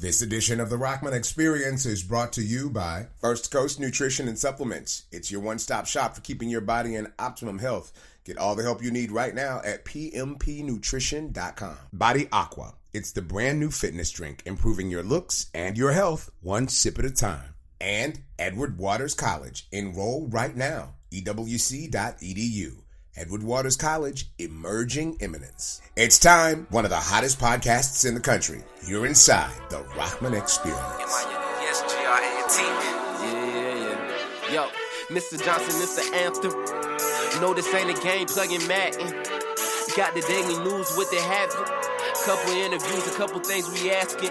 This edition of the Rahman Experience is brought to you by First Coast Nutrition and Supplements. It's your one-stop shop for keeping your body in optimum health. Get all the help you need right now at pmpnutrition.com. Body Aqua. It's the brand new fitness drink, improving your looks and your health one sip at a time. And Edward Waters College. Enroll right now. ewc.edu. Edward Waters College, emerging eminence. It's time, one of the hottest podcasts in the country. You're inside the Rahman Experience. Yeah. Yo, Mr. Johnson, it's the anthem. No, this ain't a game, plugging Madden. Got the daily news with the habit. Couple interviews, a couple things we asking.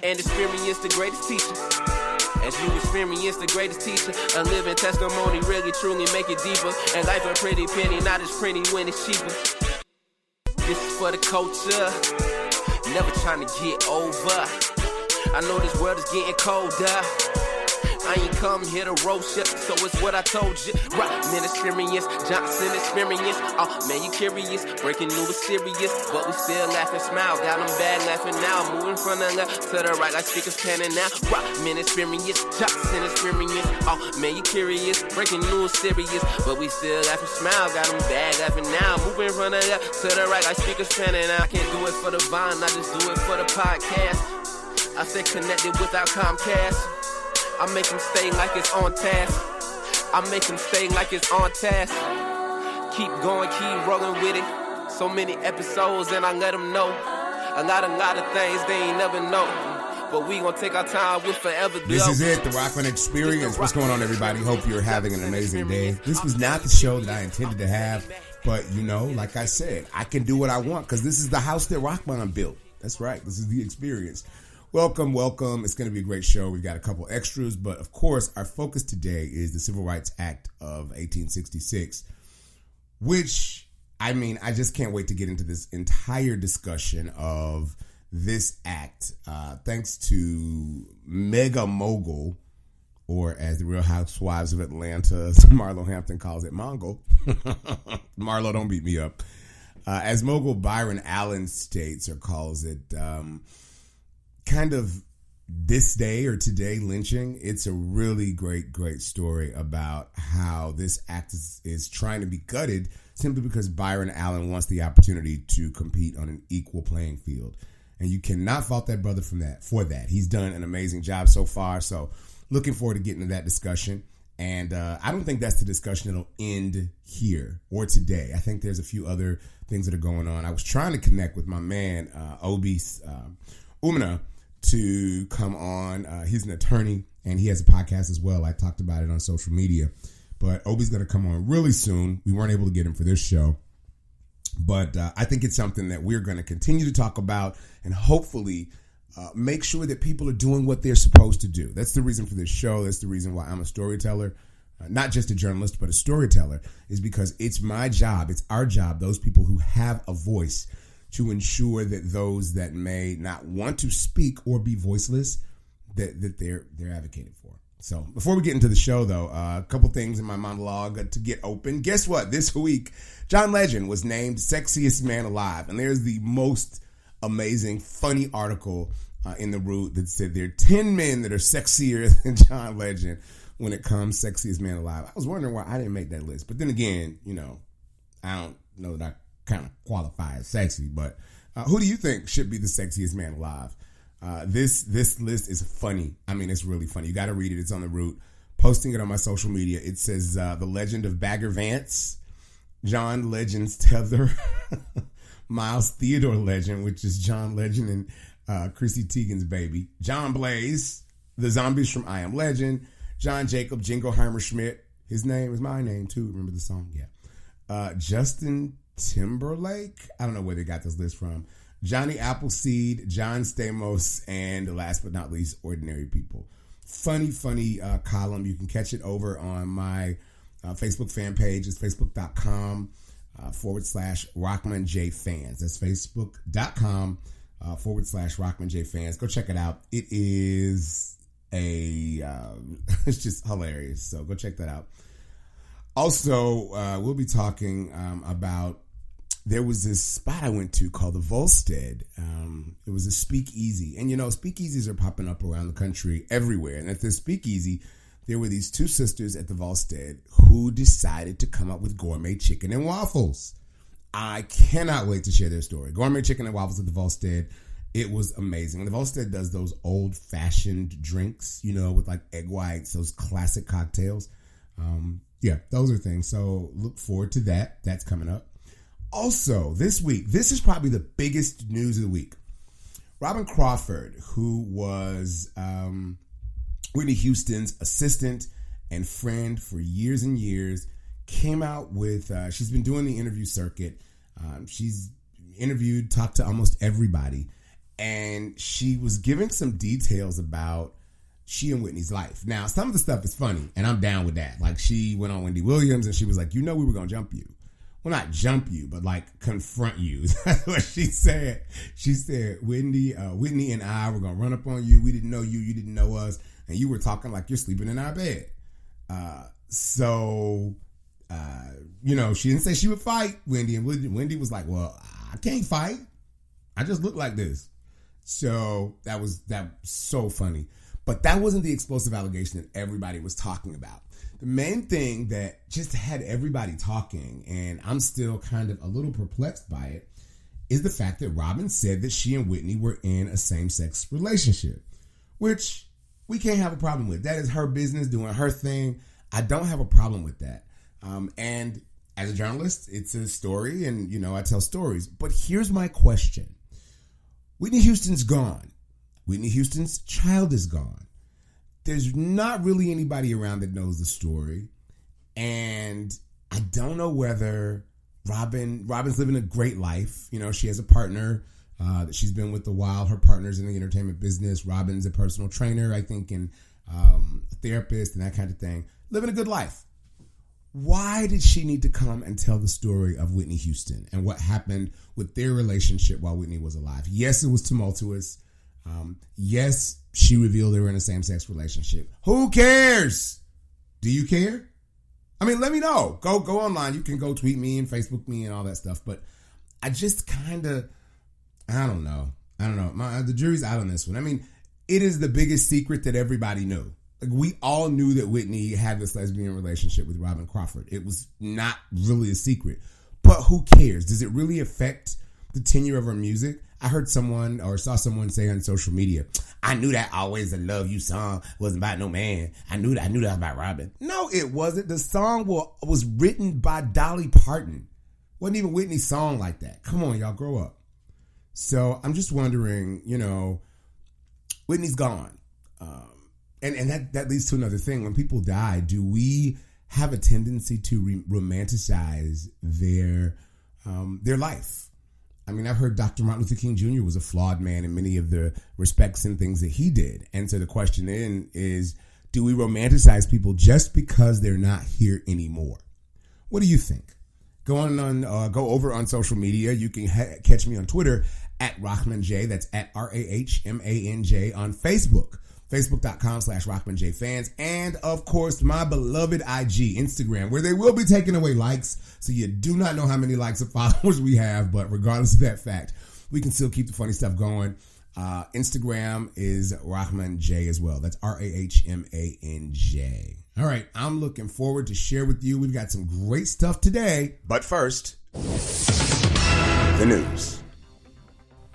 And experience the greatest teacher. As you experience the greatest teacher, a living testimony, really truly make it deeper. And life a pretty penny, not as pretty when it's cheaper. This is for the culture, never trying to get over. I know this world is getting colder. I ain't come here to roast ya, so it's what I told you. Rahman Experience, Johnson Experience. Oh man, you curious? Breaking news is serious, but we still laugh and smile. Got them bad laughing now, moving from the left to the right like speakers panning now. Rahman Experience, Johnson Experience. Oh man, you curious? Breaking news serious, but we still laugh and smile. Got them bad laughing now, moving from the left to the right like speakers panning now. I can't do it for the vine, I just do it for the podcast. I stay connected without Comcast. I make them stay like it's on task. I make them stay like it's on task. Keep going, keep rolling with it. So many episodes and I let them know. A lot of things they ain't never know. But we gonna take our time with forever. This is it, the Rahman Experience. What's going on, everybody? Hope you're having an amazing day. This was not the show that I intended to have. But, you know, like I said, I can do what I want because this is the house that Rahman built. That's right. This is the experience. Welcome. It's going to be a great show. We've got a couple extras, but of course, our focus today is the Civil Rights Act of 1866, which, I mean, I just can't wait to get into this entire discussion of this act, thanks to mega mogul, or as the Real Housewives of Atlanta, Marlo Hampton calls it, Mongol. Marlo, don't beat me up. As mogul Byron Allen states or calls it, kind of this day or today lynching. It's a really great story about how this act is trying to be gutted simply because Byron Allen wants the opportunity to compete on an equal playing field. And you cannot fault that brother for that. He's done an amazing job so far. So looking forward to getting to that discussion. And I don't think that's the discussion that'll end here or today. I think there's a few other things that are going on. I was trying to connect with my man, Obi Umina, to come on. He's an attorney and he has a podcast as well. I talked about it on social media, but Obi's going to come on really soon. We weren't able to get him for this show, but I think it's something that we're going to continue to talk about and hopefully make sure that people are doing what they're supposed to do. That's the reason for this show. That's the reason why I'm a storyteller, not just a journalist, but a storyteller, is because it's my job. It's our job. Those people who have a voice, to ensure that those that may not want to speak or be voiceless, that they're advocated for. So before we get into the show, though, a couple things in my monologue to get open. Guess what? This week, John Legend was named Sexiest Man Alive. And there's the most amazing, funny article in the Root that said there are 10 men that are sexier than John Legend when it comes Sexiest Man Alive. I was wondering why I didn't make that list. But then again, you know, I don't know that I kind of qualify as sexy, but who do you think should be the sexiest man alive? This list is funny. I mean, it's really funny. You got to read it. It's on the Root. Posting it on my social media. It says the legend of Bagger Vance, John Legend's tether, Miles Theodore Legend, which is John Legend and Chrissy Teigen's baby, John Blaze, the zombies from I Am Legend, John Jacob, Jingleheimer Schmidt. His name is my name too. Remember the song? Yeah. Justin Timberlake. I don't know where they got this list from. Johnny Appleseed, John Stamos, and last but not least, Ordinary People. Funny column. You can catch it over on my Facebook fan page. It's facebook.com /Rahman J Fans. That's facebook.com /Rahman J Fans. Go check it out. It is it's just hilarious. So go check that out. Also, we'll be talking about there was this spot I went to called the Volstead. It was a speakeasy. And, speakeasies are popping up around the country everywhere. And at this speakeasy, there were these two sisters at the Volstead who decided to come up with gourmet chicken and waffles. I cannot wait to share their story. Gourmet chicken and waffles at the Volstead. It was amazing. The Volstead does those old-fashioned drinks, with like egg whites, those classic cocktails. Those are things. So look forward to that. That's coming up. Also, this week, this is probably the biggest news of the week. Robin Crawford, who was Whitney Houston's assistant and friend for years and years, came out with, she's been doing the interview circuit. She's interviewed, talked to almost everybody. And she was giving some details about she and Whitney's life. Now, some of the stuff is funny, and I'm down with that. Like, she went on Wendy Williams, and she was like, we were going to jump you. Well, not jump you, but like confront you. That's what she said. She said, Whitney and I were going to run up on you. We didn't know you. You didn't know us. And you were talking like you're sleeping in our bed. She didn't say she would fight Wendy. And Wendy was like, well, I can't fight. I just look like this. So that was so funny. But that wasn't the explosive allegation that everybody was talking about. The main thing that just had everybody talking, and I'm still kind of a little perplexed by it, is the fact that Robin said that she and Whitney were in a same-sex relationship, which we can't have a problem with. That is her business, doing her thing. I don't have a problem with that. And as a journalist, it's a story, and, I tell stories. But here's my question. Whitney Houston's gone. Whitney Houston's child is gone. There's not really anybody around that knows the story. And I don't know whether Robin's living a great life. She has a partner that she's been with a while. Her partner's in the entertainment business. Robin's a personal trainer, I think, and a therapist and that kind of thing. Living a good life. Why did she need to come and tell the story of Whitney Houston and what happened with their relationship while Whitney was alive? Yes, it was tumultuous. Yes, she revealed they were in a same-sex relationship. Who cares? Do you care? I mean, let me know. Go online. You can go tweet me and Facebook me and all that stuff. But I just kind of, I don't know. The jury's out on this one. I mean, it is the biggest secret that everybody knew. Like, we all knew that Whitney had this lesbian relationship with Robin Crawford. It was not really a secret. But who cares? Does it really affect the tenure of her music? I heard someone or saw someone say on social media, I knew that Always a Love You song wasn't about no man. I knew that was about Robin. No, it wasn't. The song was written by Dolly Parton. Wasn't even Whitney's song like that. Come on, y'all, grow up. So I'm just wondering, Whitney's gone. And that leads to another thing. When people die, do we have a tendency to romanticize their life? I mean, I've heard Dr. Martin Luther King Jr. was a flawed man in many of the respects and things that he did. And so the question then is, do we romanticize people just because they're not here anymore? What do you think? Go over on social media. You can catch me on Twitter at Rahman J. That's at RAHMANJ on Facebook. Facebook.com/RahmanJFans. And, of course, my beloved IG, Instagram, where they will be taking away likes. So you do not know how many likes or followers we have. But regardless of that fact, we can still keep the funny stuff going. Instagram is Rahman J as well. That's RAHMANJ. All right. I'm looking forward to share with you. We've got some great stuff today. But first, the news.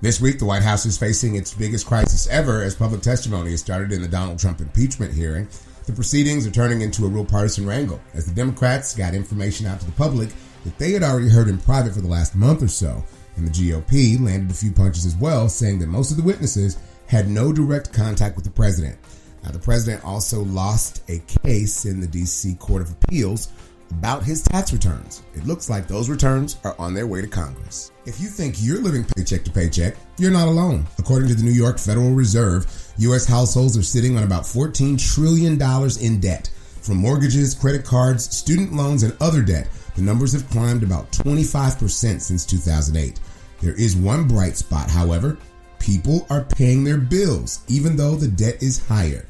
This week, the White House is facing its biggest crisis ever as public testimony has started in the Donald Trump impeachment hearing. The proceedings are turning into a real partisan wrangle as the Democrats got information out to the public that they had already heard in private for the last month or so. And the GOP landed a few punches as well, saying that most of the witnesses had no direct contact with the president. Now, the president also lost a case in the D.C. Court of Appeals about his tax returns. It looks like those returns are on their way to Congress. If you think you're living paycheck to paycheck, you're not alone. According to the New York Federal Reserve, U.S. households are sitting on about $14 trillion in debt. From mortgages, credit cards, student loans, and other debt, the numbers have climbed about 25% since 2008. There is one bright spot, however. People are paying their bills, even though the debt is higher.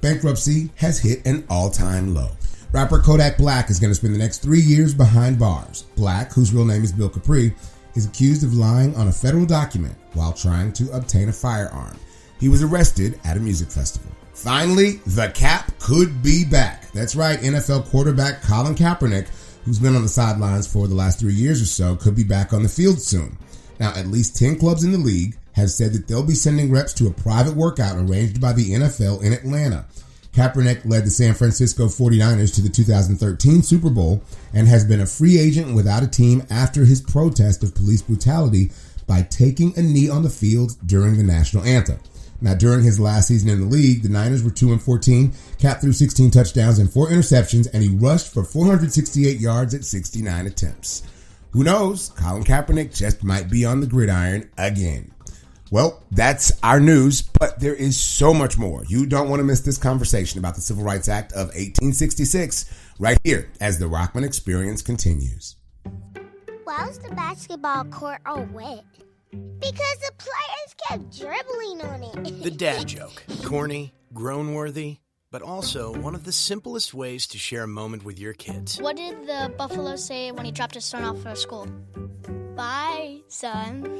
Bankruptcy has hit an all-time low. Rapper Kodak Black is going to spend the next 3 years behind bars. Black, whose real name is Bill Capri, is accused of lying on a federal document while trying to obtain a firearm. He was arrested at a music festival. Finally, the Cap could be back. That's right, NFL quarterback Colin Kaepernick, who's been on the sidelines for the last 3 years or so, could be back on the field soon. Now, at least 10 clubs in the league have said that they'll be sending reps to a private workout arranged by the NFL in Atlanta. Kaepernick led the San Francisco 49ers to the 2013 Super Bowl and has been a free agent without a team after his protest of police brutality by taking a knee on the field during the national anthem. Now, during his last season in the league, the Niners were 2-14. Cap threw 16 touchdowns and 4 interceptions, and he rushed for 468 yards at 69 attempts. Who knows? Colin Kaepernick just might be on the gridiron again. Well, that's our news, but there is so much more. You don't want to miss this conversation about the Civil Rights Act of 1866 right here as the Rahman Experience continues. Why was the basketball court all wet? Because the players kept dribbling on it. The dad joke. Corny, groan-worthy, but also one of the simplest ways to share a moment with your kids. What did the buffalo say when he dropped his son off at school? Bye, son.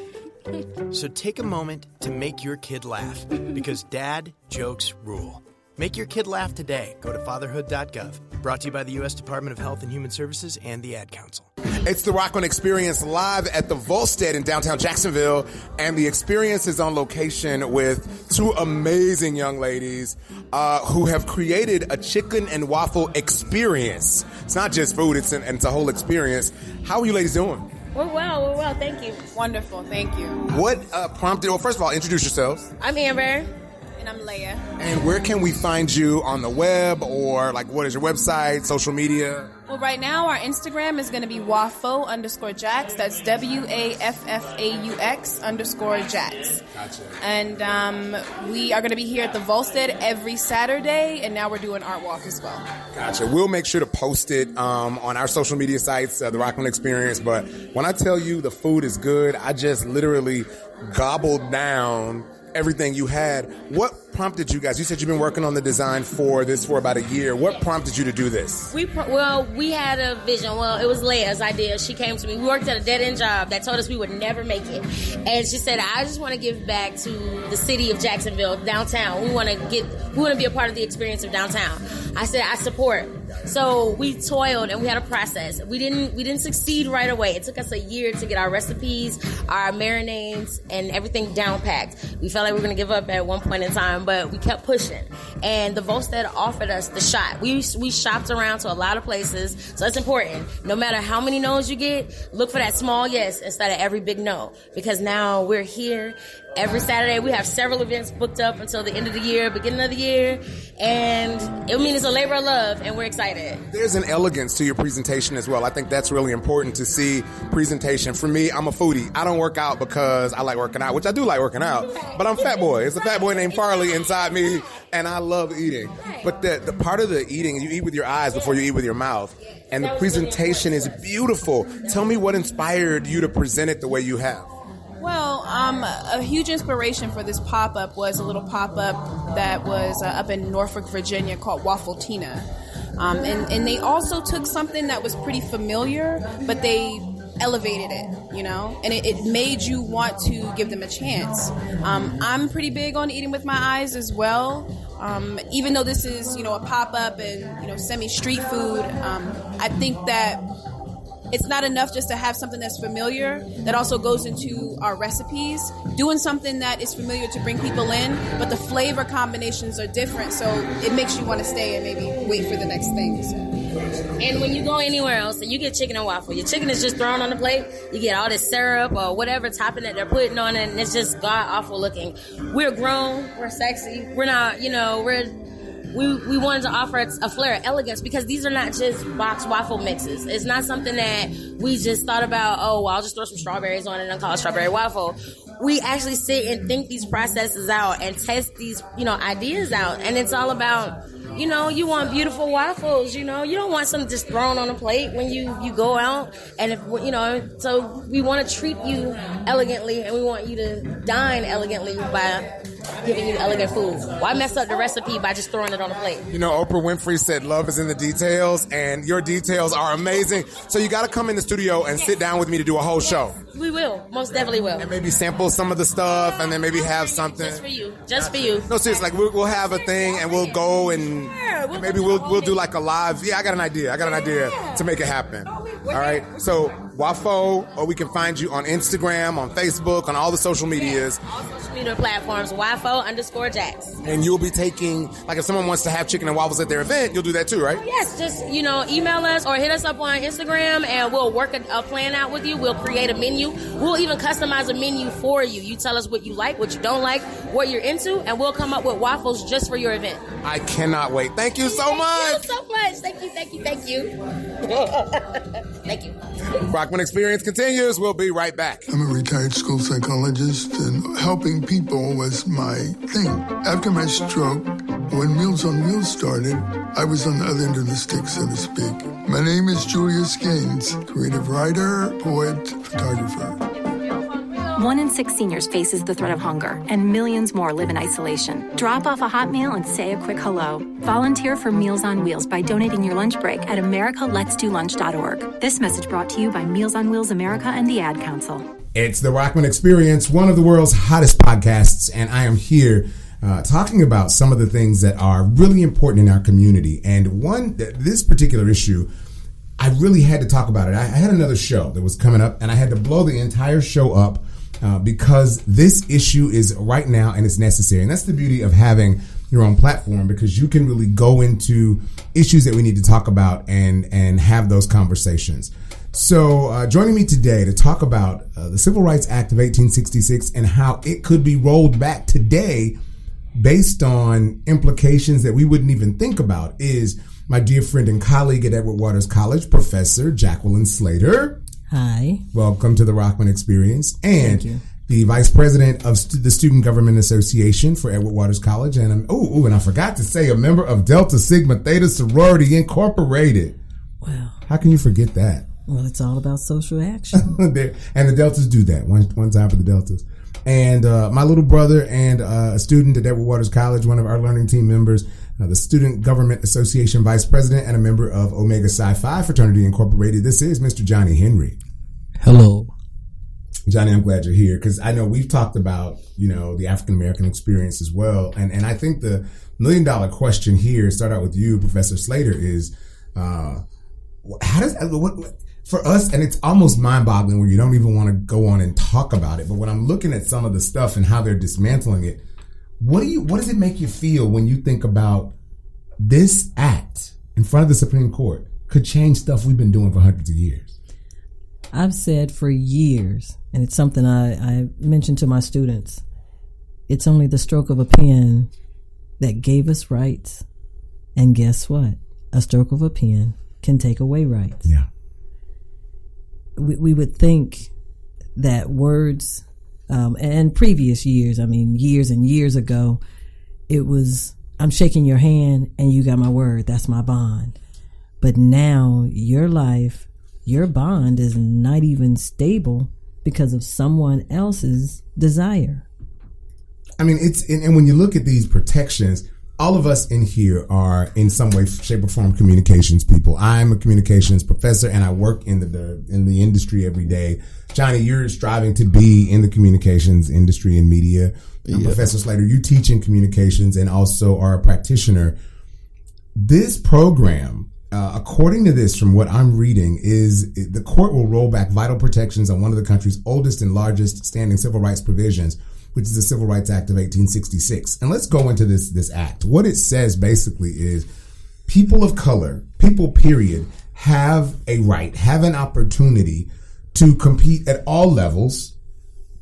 So take a moment to make your kid laugh, because dad jokes rule. Make your kid laugh today. Go to fatherhood.gov. Brought to you by the U.S. Department of Health and Human Services and the Ad Council. It's the Rahman Experience live at the Volstead in downtown Jacksonville, and the experience is on location with two amazing young ladies who have created a chicken and waffle experience. It's not just food, it's a whole experience. How are you ladies doing? We're well, thank you. Wonderful, thank you. What prompted, well, first of all, introduce yourselves. I'm Amber. And I'm Leia. And where can we find you on the web, or like what is your website, social media? Well, right now our Instagram is going to be Waffo_Jax. That's WAFFAUX_Jax. Gotcha. And we are going to be here at the Volstead every Saturday, and now we're doing art walk as well. Gotcha. We'll make sure to post it on our social media sites, the Rahman Experience. But when I tell you the food is good, I just literally gobbled down everything you had. What prompted you guys? You said you've been working on the design for this for about a year. What prompted you to do this? We had a vision. Well, it was Leia's idea. She came to me. We worked at a dead-end job that told us we would never make it. And she said, I just want to give back to the city of Jacksonville, downtown. We want to be a part of the experience of downtown. I said, I support. So we toiled and we had a process. We didn't succeed right away. It took us a year to get our recipes, our marinades, and everything down packed. We felt like we were going to give up at one point in time, but we kept pushing. And the Volstead offered us the shot. We shopped around to a lot of places, so it's important. No matter how many no's you get, look for that small yes instead of every big no, because now we're here every Saturday. We have several events booked up until the end of the year, beginning of the year, and it's a labor of love, and we're excited. There's an elegance to your presentation as well. I think that's really important to see presentation. For me, I'm a foodie. I don't work out because I like working out, which I do like working out, but I'm fat boy. It's a fat boy named Farley inside me, and I love eating. But the part of the eating, you eat with your eyes before you eat with your mouth, and the presentation is beautiful. Tell me what inspired you to present it the way you have. Well, a huge inspiration for this pop-up was a little pop-up that was up in Norfolk, Virginia called Waffle Tina. And they also took something that was pretty familiar, but they elevated it, and it made you want to give them a chance. I'm pretty big on eating with my eyes as well. Even though this is, a pop-up and, semi-street food, I think that it's not enough just to have something that's familiar that also goes into our recipes. Doing something that is familiar to bring people in, but the flavor combinations are different, so it makes you want to stay and maybe wait for the next thing. So. And when you go anywhere else and you get chicken and waffle, your chicken is just thrown on the plate. You get all this syrup or whatever topping that they're putting on it, and it's just god-awful looking. We're grown, we're sexy, we're not, we wanted to offer a flair of elegance, because these are not just box waffle mixes. It's not something that we just thought about, I'll just throw some strawberries on it and call it strawberry waffle. We actually sit and think these processes out and test these, ideas out. And it's all about, you want beautiful waffles, you don't want something just thrown on a plate when you go out. And so we want to treat you elegantly, and we want you to dine elegantly by giving you elegant food. Why mess up the recipe by just throwing it on a plate? You know, Oprah Winfrey said love is in the details, and your details are amazing. So you got to come in the studio and sit down with me to do a whole show. We will. Most definitely will. And maybe sample some of the stuff, and then maybe have something. Just for you. Just for you. No, seriously, like we'll have a thing, and we'll go and maybe we'll do like a live. Yeah, I got an idea to make it happen. All right. So Waffle, or we can find you on Instagram, on Facebook, on all the social medias. All social media platforms, Waffle_Jax. And you'll be taking, like if someone wants to have chicken and waffles at their event, you'll do that too, right? Yes, just, email us or hit us up on Instagram and we'll work a plan out with you. We'll create a menu. We'll even customize a menu for you. You tell us what you like, what you don't like, what you're into, and we'll come up with waffles just for your event. I cannot wait. Thank you so much. Thank you so much. Thank you. Thank you. Rahman Experience continues. We'll be right back. I'm a retired school psychologist, and helping people was my thing. After my stroke, when Meals on Wheels started, I was on the other end of the stick, so to speak. My name is Julius Gaines, creative writer, poet, photographer. 1 in 6 seniors faces the threat of hunger, and millions more live in isolation. Drop off a hot meal and say a quick hello. Volunteer for Meals on Wheels by donating your lunch break at americaletsdolunch.org. This message brought to you by Meals on Wheels America and the Ad Council. It's the Rahman Experience, one of the world's hottest podcasts, and I am here talking about some of the things that are really important in our community. And this particular issue, I really had to talk about it. I had another show that was coming up, and I had to blow the entire show up because this issue is right now and it's necessary. And that's the beauty of having your own platform, because you can really go into issues that we need to talk about and have those conversations. So joining me today to talk about the Civil Rights Act of 1866 and how it could be rolled back today based on implications that we wouldn't even think about is my dear friend and colleague at Edward Waters College, Professor Jaqueline Slater. Hi. Welcome to the Rahman Experience. And Thank you. The Vice President of the Student Government Association for Edward Waters College. And and I forgot to say, a member of Delta Sigma Theta Sorority Incorporated. Wow. How can you forget that? Well, it's all about social action. And the Deltas do that. One time for the Deltas. And my little brother and a student at Edward Waters College, one of our learning team members, the Student Government Association Vice President and a member of Omega Psi Phi Fraternity Incorporated. This is Mr. Johnnie Henry. Hello. Johnnie, I'm glad you're here because I know we've talked about, the African-American experience as well. And I think the $1 million question here, start out with you, Professor Slater, is how does for us, and it's almost mind-boggling where you don't even want to go on and talk about it. But when I'm looking at some of the stuff and how they're dismantling it, what does it make you feel when you think about this act in front of the Supreme Court could change stuff we've been doing for hundreds of years? I've said for years, and it's something I mentioned to my students, it's only the stroke of a pen that gave us rights. And guess what? A stroke of a pen can take away rights. Yeah. We would think that words, and previous years, years and years ago, it was, I'm shaking your hand and you got my word, that's my bond. But now your life, your bond is not even stable because of someone else's desire. And when you look at these protections, all of us in here are in some way, shape, or form communications people. I'm a communications professor and I work in the industry every day. Johnnie, you're striving to be in the communications industry and media. Yeah. Professor Slater, you teach in communications and also are a practitioner. This program, according to this, from what I'm reading, is the court will roll back vital protections on one of the country's oldest and largest standing civil rights provisions, which is the Civil Rights Act of 1866. And let's go into this act. What it says basically is people of color, people period, have a right, have an opportunity to compete at all levels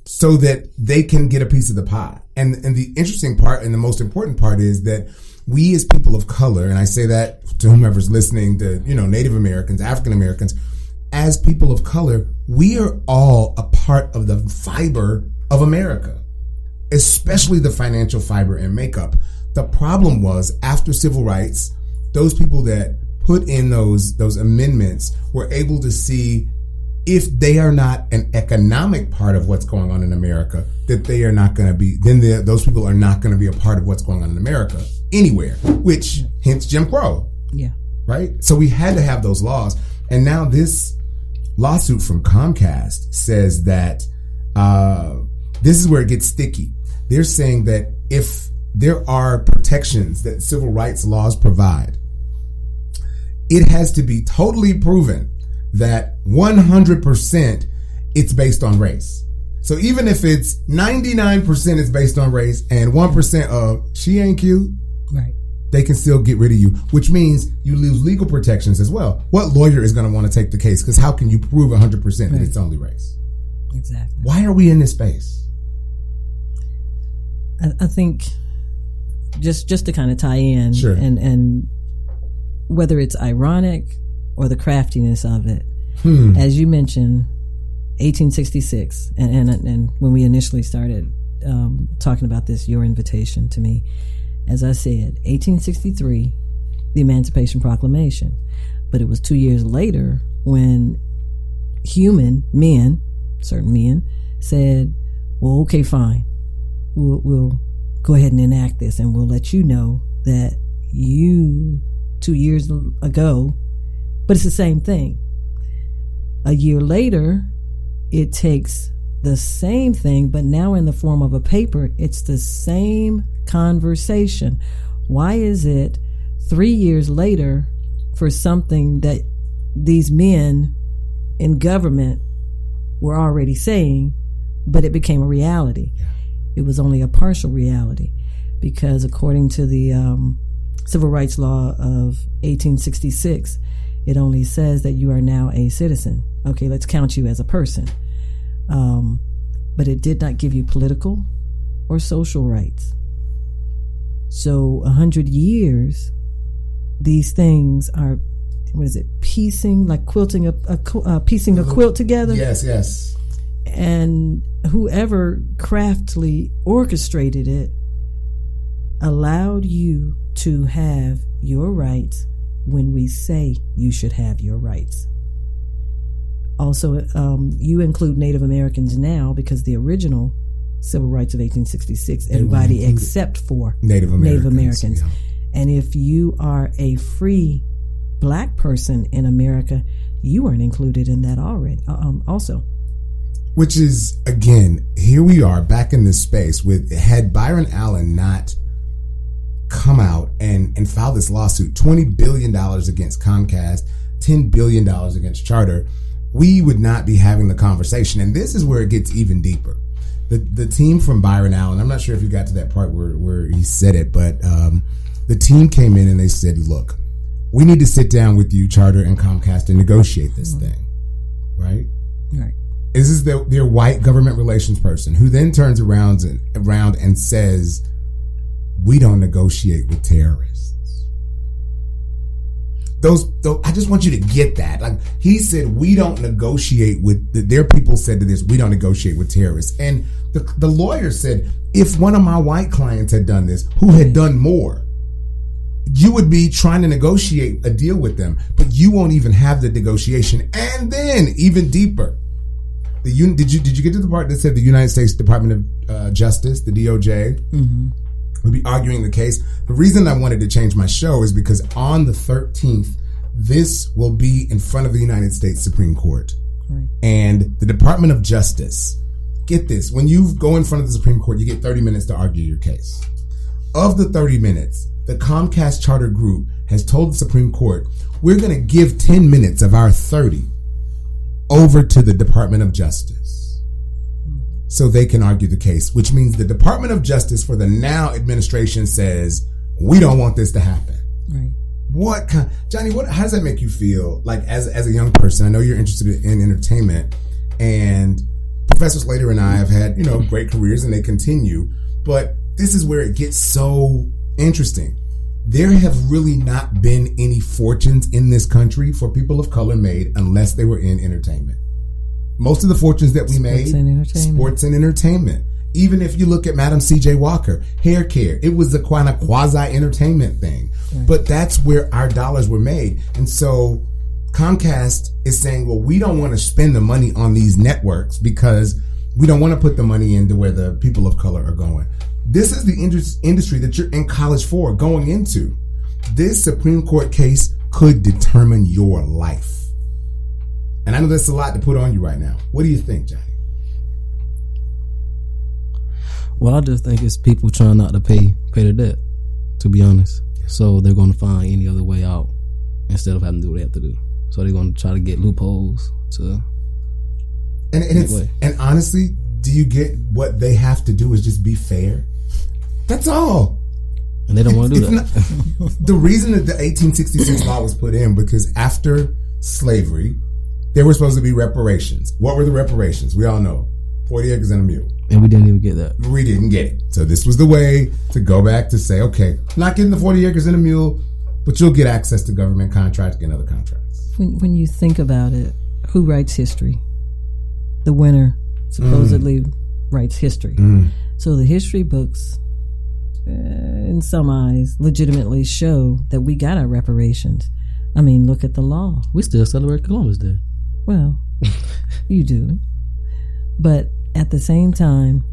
so that they can get a piece of the pie. And the interesting part and the most important part is that we as people of color, and I say that to whomever's listening, to Native Americans, African Americans, as people of color, we are all a part of the fiber of America, especially the financial fiber and makeup. The problem was after civil rights, those people that put in those amendments were able to see if they are not an economic part of what's going on in America, that they are not going to be, then those people are not going to be a part of what's going on in America anywhere, which hence Jim Crow. Yeah. Right? So we had to have those laws. And now this lawsuit from Comcast says that this is where it gets sticky. They're saying that if there are protections that civil rights laws provide, it has to be totally proven that 100% it's based on race. So even if it's 99% it's based on race and 1% of she ain't cute, right, they can still get rid of you, which means you lose legal protections as well. What lawyer is going to want to take the case? Because how can you prove 100% that it's only race? Exactly. Why are we in this space? I think just to kind of tie in, sure, and whether it's ironic or the craftiness of it, as you mentioned, 1866, and when we initially started talking about this, your invitation to me, as I said, 1863, the Emancipation Proclamation, but it was 2 years later when certain men, said, well, okay, fine, we'll go ahead and enact this, and we'll let you know that you 2 years ago, but it's the same thing. A year later, it takes the same thing, but now in the form of a paper. It's the same conversation. Why is it 3 years later for something that these men in government were already saying, but it became a reality? It was only a partial reality, because according to the Civil Rights Law of 1866, it only says that you are now a citizen. Okay, let's count you as a person. But it did not give you political or social rights. So 100 years, these things are, piecing, like quilting piecing a quilt together? Yes. And whoever craftily orchestrated it allowed you to have your rights when we say you should have your rights. Also, you include Native Americans now because the original Civil Rights of 1866, everybody except for Native Americans. Yeah. And if you are a free Black person in America, you weren't included in that already. Also. Which is, again, here we are back in this space had Byron Allen not come out and file this lawsuit, $20 billion against Comcast, $10 billion against Charter, we would not be having the conversation. And this is where it gets even deeper. The team from Byron Allen, I'm not sure if you got to that part where he said it, but the team came in and they said, look, we need to sit down with you, Charter and Comcast, and negotiate this thing, right? Right. This is their white government relations person who then turns around and says, we don't negotiate with terrorists. I just want you to get that. Like, he said, we don't negotiate with, their people said to this, we don't negotiate with terrorists. And the lawyer said, if one of my white clients had done this, who had done more, you would be trying to negotiate a deal with them, but you won't even have the negotiation. And then even deeper, did you get to the part that said the United States Department of Justice, the DOJ, would be arguing the case? The reason I wanted to change my show is because on the 13th, this will be in front of the United States Supreme Court. Right. And the Department of Justice, get this, when you go in front of the Supreme Court, you get 30 minutes to argue your case. Of the 30 minutes, the Comcast Charter Group has told the Supreme Court, we're going to give 10 minutes of our 30 over to the Department of Justice so they can argue the case, which means the Department of Justice for the now administration says, we don't want this to happen. Right. Johnnie, how does that make you feel? Like as a young person, I know you're interested in entertainment, and Professor Slater and I have had, great careers and they continue, but this is where it gets so interesting. There have really not been any fortunes in this country for people of color made unless they were in entertainment. Most of the fortunes that we made, sports and entertainment. Even if you look at Madam C.J. Walker, hair care, it was a kind of quasi-entertainment thing. Right. But that's where our dollars were made. And so Comcast is saying, well, we don't want to spend the money on these networks because we don't want to put the money into where the people of color are going. This is the industry that you're in college for, going into. This Supreme Court case could determine your life. And I know that's a lot to put on you right now. What do you think, Johnny? Well, I just think it's people trying not to pay their debt, to be honest. So they're going to find any other way out instead of having to do what they have to do. So they're going to try to get loopholes to and honestly, do you get what they have to do is just be fair? That's all. And they don't want to do that. The reason that the 1866 law was put in, because after slavery, there were supposed to be reparations. What were the reparations? We all know. 40 acres and a mule. And we didn't even get that. We didn't get it. So this was the way to go back to say, okay, not getting the 40 acres and a mule, but you'll get access to government contracts and other contracts. When you think about it, who writes history? The winner supposedly writes history. So the history books, in some eyes, legitimately show that we got our reparations. I mean, look at the law. We still celebrate Columbus Day. Well, you do. But at the same time,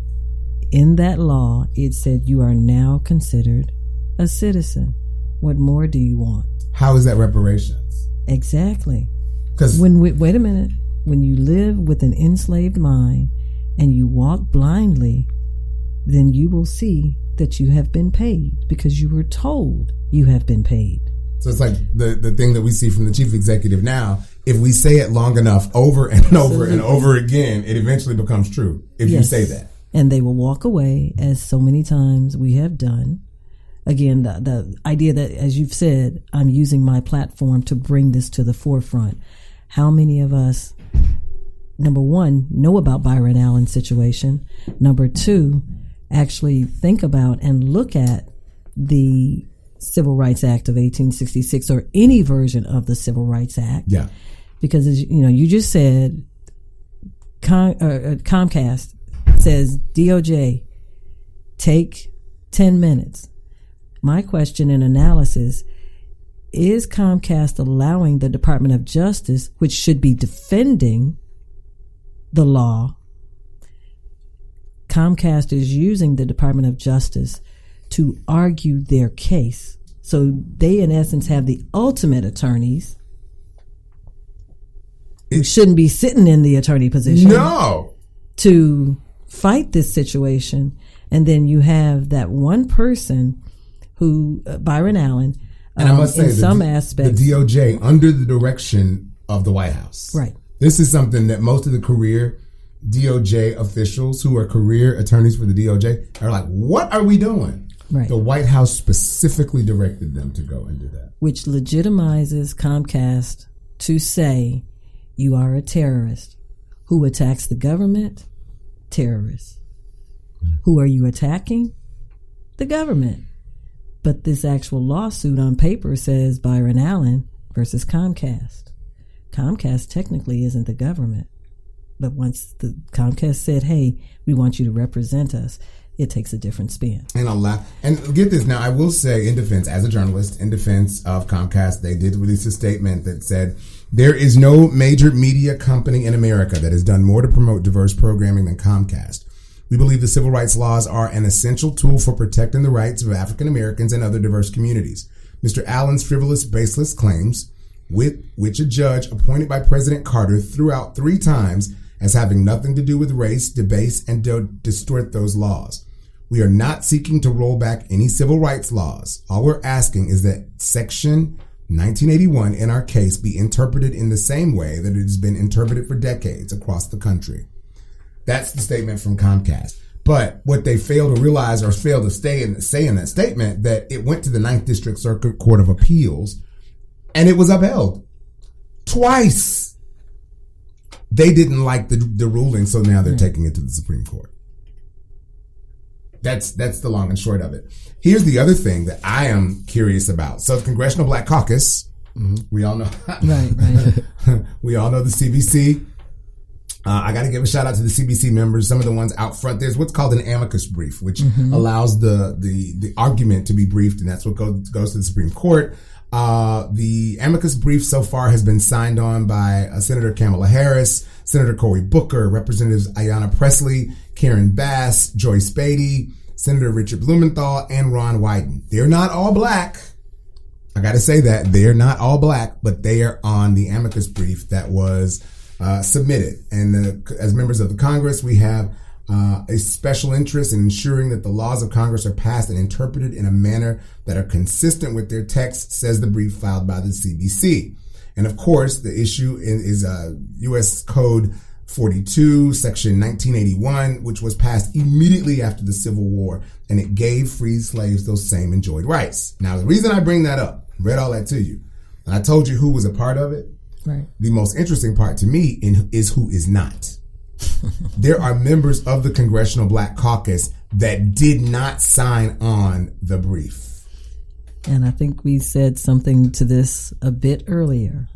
in that law, it said you are now considered a citizen. What more do you want? How is that reparations? Exactly. Because wait a minute. When you live with an enslaved mind and you walk blindly, then you will see that you have been paid because you were told you have been paid. So it's like the thing that we see from the chief executive now. If we say it long enough over and over and over again, it eventually becomes true if you say that. And they will walk away, as so many times we have done. Again, the idea that, as you've said, I'm using my platform to bring this to the forefront. How many of us, number one, know about Byron Allen's situation? Number two, actually think about and look at the Civil Rights Act of 1866 or any version of the Civil Rights Act? Yeah. Because, as you know, you just said Comcast says, DOJ, take 10 minutes. My question and analysis, is Comcast allowing the Department of Justice, which should be defending the law, Comcast is using the Department of Justice to argue their case? So they, in essence, have the ultimate attorneys who shouldn't be sitting in the attorney position. No. To fight this situation. And then you have that one person who, Byron Allen, and I must say, in some aspects, the DOJ under the direction of the White House. Right. This is something that most of the career DOJ officials who are career attorneys for the DOJ are like, what are we doing? Right. The White House specifically directed them to go and do that. Which legitimizes Comcast to say, you are a terrorist. Who attacks the government? Terrorists. Who are you attacking? The government. But this actual lawsuit on paper says Byron Allen versus Comcast. Comcast technically isn't the government. But once the Comcast said, hey, we want you to represent us, it takes a different spin. And I'll laugh. And get this, now I will say, in defense, as a journalist, in defense of Comcast, they did release a statement that said, there is no major media company in America that has done more to promote diverse programming than Comcast. We believe the civil rights laws are an essential tool for protecting the rights of African Americans and other diverse communities. Mr. Allen's frivolous, baseless claims, with which a judge appointed by President Carter threw out 3 times as having nothing to do with race, debase, and distort those laws. We are not seeking to roll back any civil rights laws. All we're asking is that Section 1981 in our case be interpreted in the same way that it has been interpreted for decades across the country. That's the statement from Comcast. But what they fail to realize or fail to say in that statement, that it went to the 9th District Circuit Court of Appeals and it was upheld twice. They didn't like the ruling, so now they're taking it to the Supreme Court. That's the long and short of it. Here's the other thing that I am curious about. So the Congressional Black Caucus, we all know, right. We all know the CBC I got to give a shout out to the CBC members, some of the ones out front. There's what's called an amicus brief, which allows the argument to be briefed, and that's what goes to the Supreme Court. The amicus brief so far has been signed on by Senator Kamala Harris, Senator Cory Booker, Representatives Ayanna Pressley, Karen Bass, Joyce Beatty, Senator Richard Blumenthal, and Ron Wyden. They're not all black. I got to say that. They're not all black, but they are on the amicus brief that was submitted. And as members of the Congress, we have a special interest in ensuring that the laws of Congress are passed and interpreted in a manner that are consistent with their text, says the brief filed by the CBC. And of course, the issue is U.S. Code 42, Section 1981, which was passed immediately after the Civil War, and it gave freed slaves those same enjoyed rights. Now, the reason I bring that up, read all that to you, and I told you who was a part of it. Right. The most interesting part to me is who is not. There are members of the Congressional Black Caucus that did not sign on the brief. And I think we said something to this a bit earlier.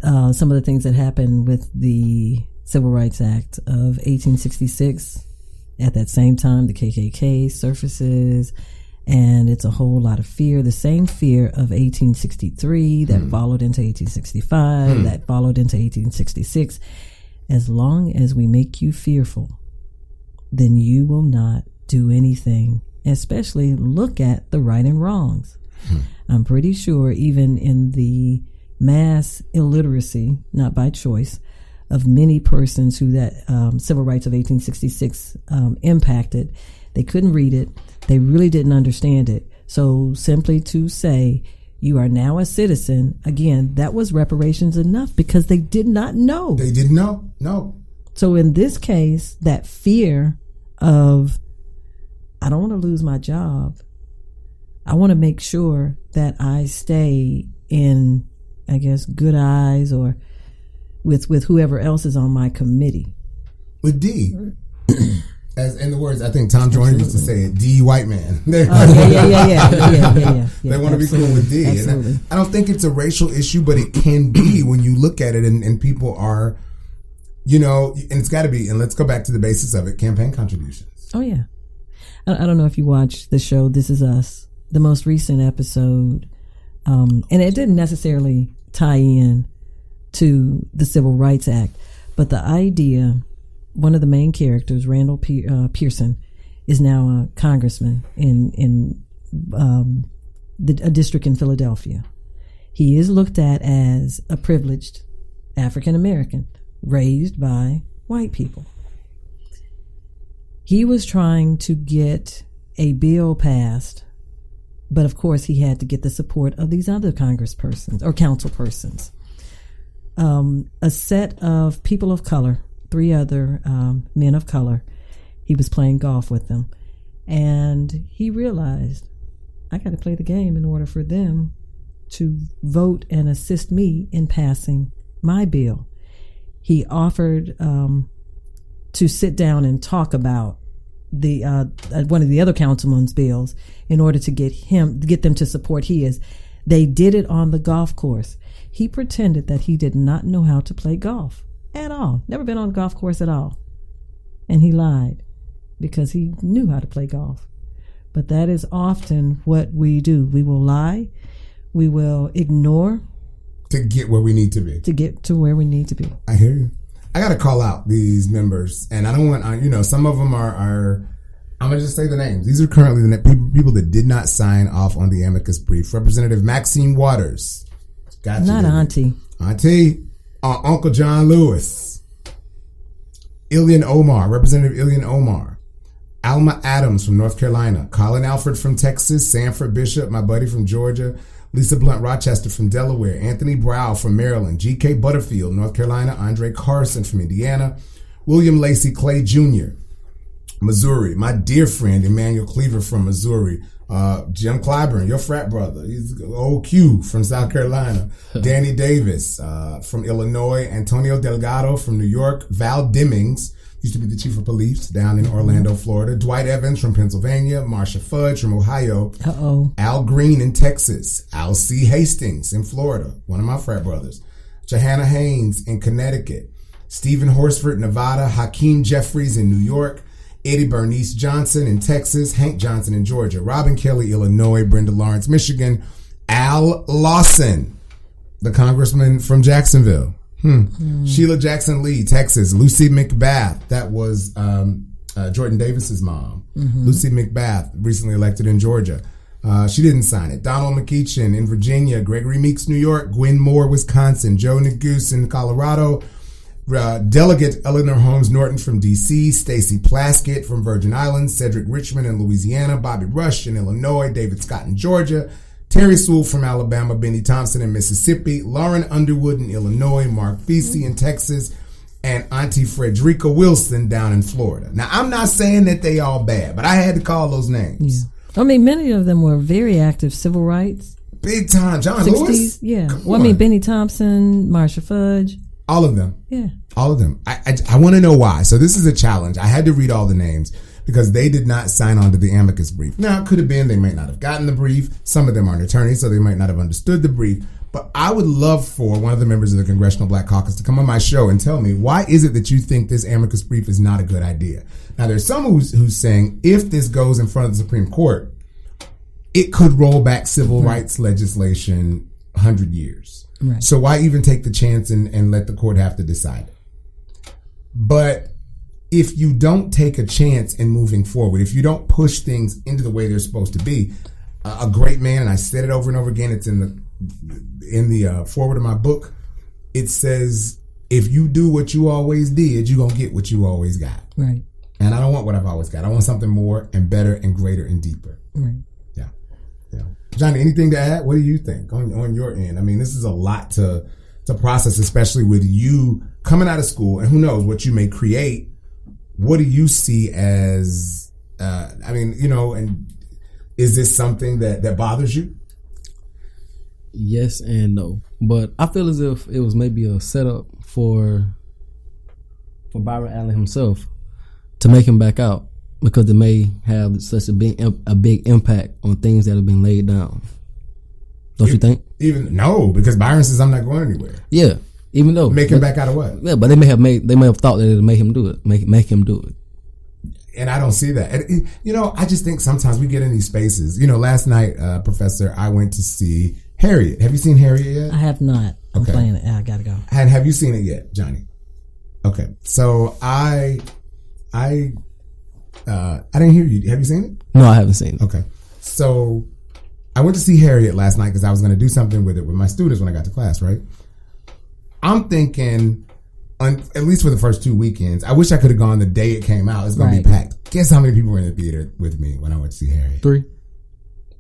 Some of the things that happened with the Civil Rights Act of 1866. At that same time, the KKK surfaces, and it's a whole lot of fear. The same fear of 1863 that followed into 1865, that followed into 1866. As long as we make you fearful, then you will not do anything, especially look at the right and wrongs. I'm pretty sure even in the mass illiteracy, not by choice, of many persons who that civil rights of 1866 impacted, they couldn't read it. They really didn't understand it. So simply to say, you are now a citizen, again, that was reparations enough because they did not know. They didn't know. No. So in this case, that fear of, I don't want to lose my job. I want to make sure that I stay in, I guess, good eyes or with whoever else is on my committee. With D. As in the words, I think Tom Joyner used to say it, D white man. Yeah. They want to be cool with D. And I don't think it's a racial issue, but it can be when you look at it and people are, and it's got to be, and let's go back to the basis of it, campaign contributions. Oh, yeah. I don't know if you watched the show This Is Us, the most recent episode, and it didn't necessarily tie in to the Civil Rights Act, but the idea, one of the main characters, Randall Pearson, is now a congressman in a district in Philadelphia. He is looked at as a privileged African American raised by white people. He was trying to get a bill passed, but of course he had to get the support of these other congresspersons or councilpersons. A set of people of color, 3 other men of color. He was playing golf with them, and he realized, I got to play the game in order for them to vote and assist me in passing my bill. He offered to sit down and talk about the one of the other councilman's bills in order to get them to support his. They did it on the golf course. He pretended that he did not know how to play golf at all. Never been on a golf course at all. And he lied because he knew how to play golf. But that is often what we do. We will lie. We will ignore. To get where we need to be. To get to where we need to be. I hear you. I got to call out these members. And I don't want, some of them are I'm going to just say the names. These are currently the people that did not sign off on the amicus brief. Representative Maxine Waters. Got not you, Auntie. Auntie. Uncle John Lewis. Ilyan Omar. Representative Ilyan Omar. Alma Adams from North Carolina. Colin Alford from Texas. Sanford Bishop, my buddy from Georgia. Lisa Blunt Rochester from Delaware. Anthony Brow from Maryland. G.K. Butterfield, North Carolina. Andre Carson from Indiana. William Lacey Clay Jr., Missouri. My dear friend Emmanuel Cleaver from Missouri. Jim Clyburn, your frat brother. He's old Q from South Carolina. Danny Davis from Illinois. Antonio Delgado from New York. Val Demings used to be the chief of police down in Orlando, Florida. Dwight Evans from Pennsylvania. Marsha Fudge from Ohio. Al Green in Texas. Al C. Hastings in Florida, one of my frat brothers. Johanna Haynes in Connecticut. Stephen Horsford, Nevada, Hakeem Jeffries in New York, Eddie Bernice Johnson in Texas, Hank Johnson in Georgia, Robin Kelly, Illinois, Brenda Lawrence, Michigan, Al Lawson, the congressman from Jacksonville, Sheila Jackson Lee, Texas, Lucy McBath, that was Jordan Davis's mom, Lucy McBath, recently elected in Georgia. She didn't sign it. Donald McEachin in Virginia, Gregory Meeks, New York, Gwen Moore, Wisconsin, Joe Neguse in Colorado, Delegate Eleanor Holmes Norton from D.C., Stacy Plaskett from Virgin Islands, Cedric Richmond in Louisiana, Bobby Rush in Illinois, David Scott in Georgia, Terry Sewell from Alabama, Benny Thompson in Mississippi, Lauren Underwood in Illinois, Mark Feasey in Texas, and Auntie Frederica Wilson down in Florida. Now, I'm not saying that they all bad, but I had to call those names. Yeah. I mean, many of them were very active civil rights. Big time. John 60s, Lewis? Yeah. Well, I mean, Benny Thompson, Marsha Fudge. All of them. Yeah. All of them. I want to know why. So this is a challenge. I had to read all the names because they did not sign on to the amicus brief. Now, it could have been they might not have gotten the brief. Some of them aren't attorneys, so they might not have understood the brief. But I would love for one of the members of the Congressional Black Caucus to come on my show and tell me, why is it that you think this amicus brief is not a good idea? Now, there's someone who's saying if this goes in front of the Supreme Court, it could roll back civil rights legislation 100 years. Right. So why even take the chance and let the court have to decide it? But if you don't take a chance in moving forward, if you don't push things into the way they're supposed to be, a great man, and I said it over and over again, it's in the foreword of my book, it says, if you do what you always did, you're going to get what you always got. Right. And I don't want what I've always got. I want something more and better and greater and deeper. Right. Yeah. Johnny, anything to add? What do you think on your end? I mean, this is a lot to process, especially with you coming out of school, and who knows what you may create. What do you see as, and is this something that bothers you? Yes and no. But I feel as if it was maybe a setup for Byron Allen himself to make him back out, because it may have such a big impact on things that have been laid down. Don't you think? No, because Byron says I'm not going anywhere. Yeah, even though make him back out of what? Yeah, but they may have thought that it'd make him do it, make him do it. And I don't see that. And, I just think sometimes we get in these spaces. Last night, Professor, I went to see Harriet. Have you seen Harriet yet? I have not. I'm playing it. I gotta go. And have you seen it yet, Johnny? Okay, so I didn't hear you. Have you seen it? No, I haven't seen it. Okay. So I went to see Harriet last night because I was going to do something with it with my students when I got to class, right? I'm thinking, at least for the first 2 weekends, I wish I could have gone the day it came out. It's going to be packed. Guess how many people were in the theater with me when I went to see Harriet? 3.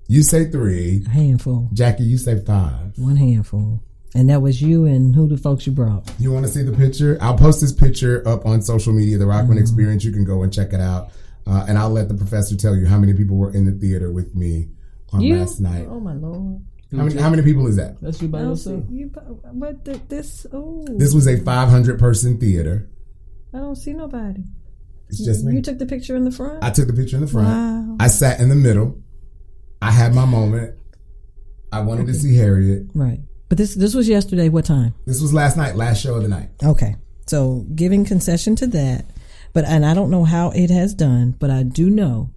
You say 3. A handful. Jackie, you say 5. 1 handful. And that was you and who the folks you brought. You want to see the picture? I'll post this picture up on social media, the Rahman Experience. You can go and check it out. And I'll let the professor tell you how many people were in the theater with me on last night. Oh, my Lord. How many people is that? That's you by yourself. This was a 500-person theater. I don't see nobody. It's just me. You took the picture in the front? I took the picture in the front. Wow. I sat in the middle. I had my moment. I wanted to see Harriet. Right. But this was yesterday. What time? This was last night, last show of the night. Okay. So giving concession to that. And I don't know how it has done, but I do know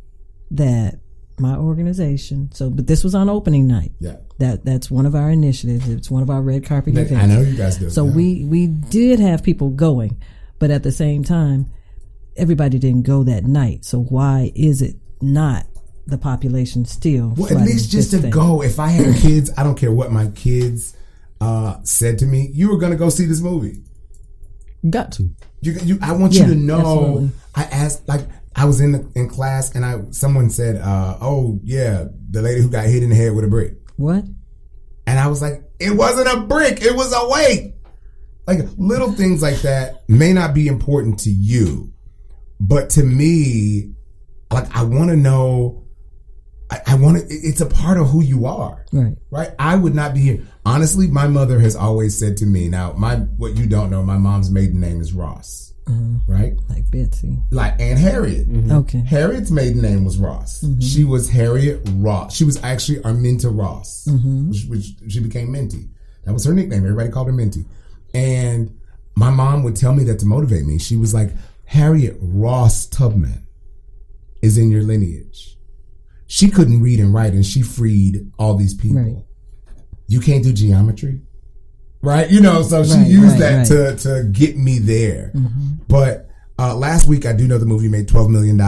that my organization, but this was on opening night. Yeah. That's one of our initiatives. It's one of our red carpet events. I know you guys do. So we did have people going, but at the same time, everybody didn't go that night. So why is it not the population still? Well, at least just to go. If I had kids, I don't care what my kids said to me. You were going to go see this movie. Got to. I want you to know. Absolutely. I asked, I was in class and someone said, "Oh yeah, the lady who got hit in the head with a brick." What? And I was like, "It wasn't a brick. It was a weight." Like little things like that may not be important to you, but to me, I want to know. I want to. It's a part of who you are, right? I would not be here. Honestly, my mother has always said to me. Now, what you don't know, my mom's maiden name is Ross, right? Like Betsy, and Harriet. Mm-hmm. Okay, Harriet's maiden name was Ross. Mm-hmm. She was Harriet Ross. She was actually Arminta Ross, which she became Minty. That was her nickname. Everybody called her Minty. And my mom would tell me that to motivate me. She was like, Harriet Ross Tubman is in your lineage. She couldn't read and write, and she freed all these people. Right. You can't do geometry, right? You know, so she used that to get me there. Mm-hmm. But last week, I do know the movie made $12 million.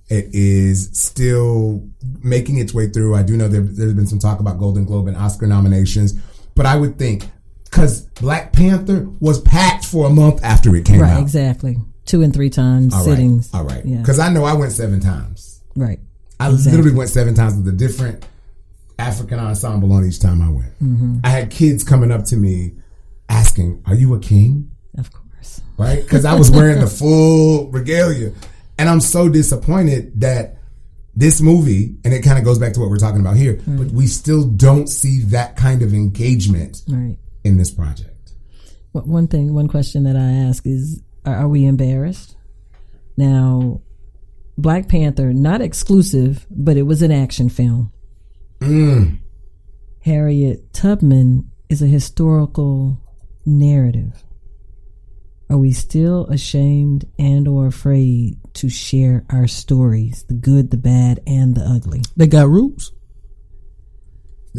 It is still making its way through. I do know there's been some talk about Golden Globe and Oscar nominations. But I would think, because Black Panther was packed for a month after it came out. Right, exactly. 2 and 3 times sittings. All right. Because I know I went 7 times. Right. I literally went 7 times with a different African ensemble on each time I went. Mm-hmm. I had kids coming up to me asking, are you a king? Of course. Right? Because I was wearing the full regalia. And I'm so disappointed that this movie, and it kind of goes back to what we're talking about here, but we still don't see that kind of engagement in this project. Well, one question that I ask is, are we embarrassed? Now, Black Panther, not exclusive, but it was an action film. Harriet Tubman is a historical narrative. Are we still ashamed and or afraid to share our stories, the good, the bad, and the ugly? They got roots.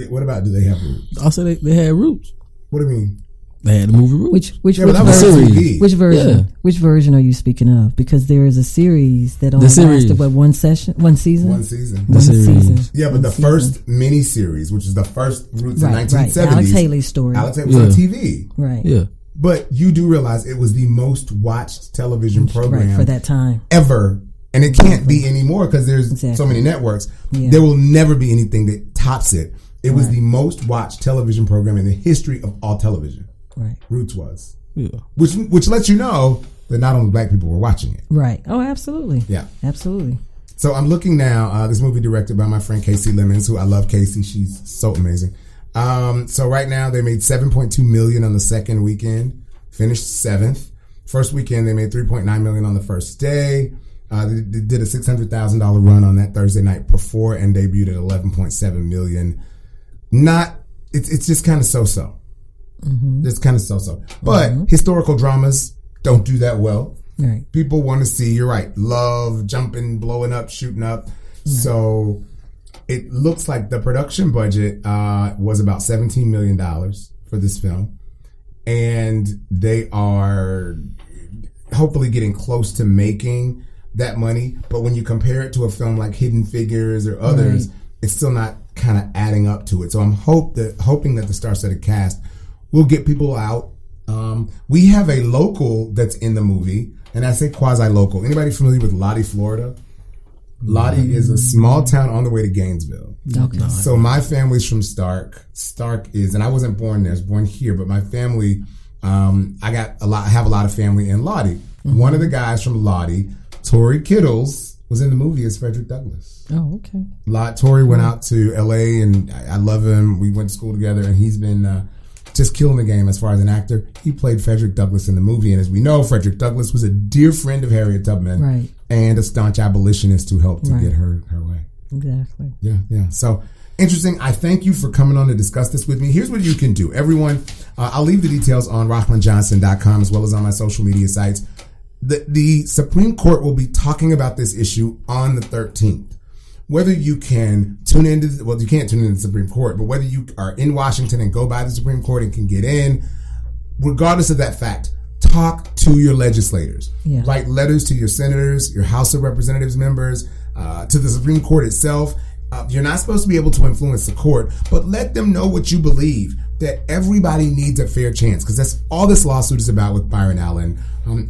What about, do they have roots? I said they had roots. What do you mean? They had the movie roots. Which version? Which version? Yeah. Which version are you speaking of? Because there is a series that only lasted one season. One season. Yeah, but the first mini series, which is the first roots in 1970s. Alex Haley's story. Alex Haley was on TV. Right. Yeah. But you do realize it was the most watched television program for that time ever. And it can't be anymore because there's so many networks. Yeah. There will never be anything that tops it. It was the most watched television program in the history of all television. Right. Roots was. Yeah. Which lets you know that not only Black people were watching it. Right. Oh, absolutely. Yeah. Absolutely. So I'm looking now, this movie directed by my friend Casey Lemons, who I love Casey. She's so amazing. So right now they made $7.2 million on the second weekend, finished 7th. First weekend they made $3.9 million on the first day. They did a $600,000 run on that Thursday night before and debuted at $11.7 million. It's just kind of so-so. Mm-hmm. It's kind of so-so. But historical dramas don't do that well. Right. People want to see, you're right, love, jumping, blowing up, shooting up. Right. So it looks like the production budget was about $17 million for this film. And they are hopefully getting close to making that money. But when you compare it to a film like Hidden Figures or others, it's still not kind of adding up to it. So I'm hoping that the star-studded cast will get people out. We have a local that's in the movie, and I say quasi-local. Anybody familiar with Lottie, Florida? Lottie is a small town on the way to Gainesville. Okay. So my family's from Stark. Stark is, and I wasn't born there, I was born here, but my family, I have a lot of family in Lottie. Mm-hmm. One of the guys from Lottie, Tory Kittles, was in the movie as Frederick Douglass. Oh, okay. Tory went out to LA, and I love him. We went to school together, and he's been just killing the game as far as an actor. He played Frederick Douglass in the movie, and as we know, Frederick Douglass was a dear friend of Harriet Tubman, and a staunch abolitionist who helped to get her way. Exactly. Yeah. So interesting. I thank you for coming on to discuss this with me. Here's what you can do, everyone. I'll leave the details on RahmanJohnson.com as well as on my social media sites. The Supreme Court will be talking about this issue on the 13th. Whether you can tune into, you can't tune into the Supreme Court, but whether you are in Washington and go by the Supreme Court and can get in, regardless of that fact, talk to your legislators. Yeah. Write letters to your senators, your House of Representatives members, to the Supreme Court itself. You're not supposed to be able to influence the court, but let them know what you believe, that everybody needs a fair chance, because that's all this lawsuit is about with Byron Allen.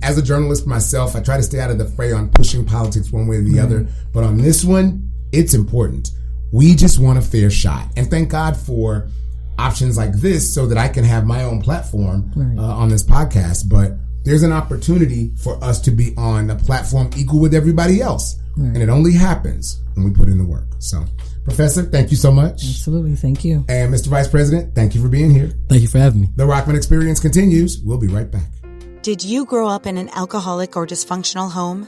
As a journalist myself, I try to stay out of the fray on pushing politics one way or the other, but on this one, it's important. We just want a fair shot. And thank God for options like this so that I can have my own platform on this podcast. But there's an opportunity for us to be on a platform equal with everybody else. Right. And it only happens when we put in the work. So, Professor, thank you so much. Absolutely. Thank you. And Mr. Vice President, thank you for being here. Thank you for having me. The Rahman Experience continues. We'll be right back. Did you grow up in an alcoholic or dysfunctional home?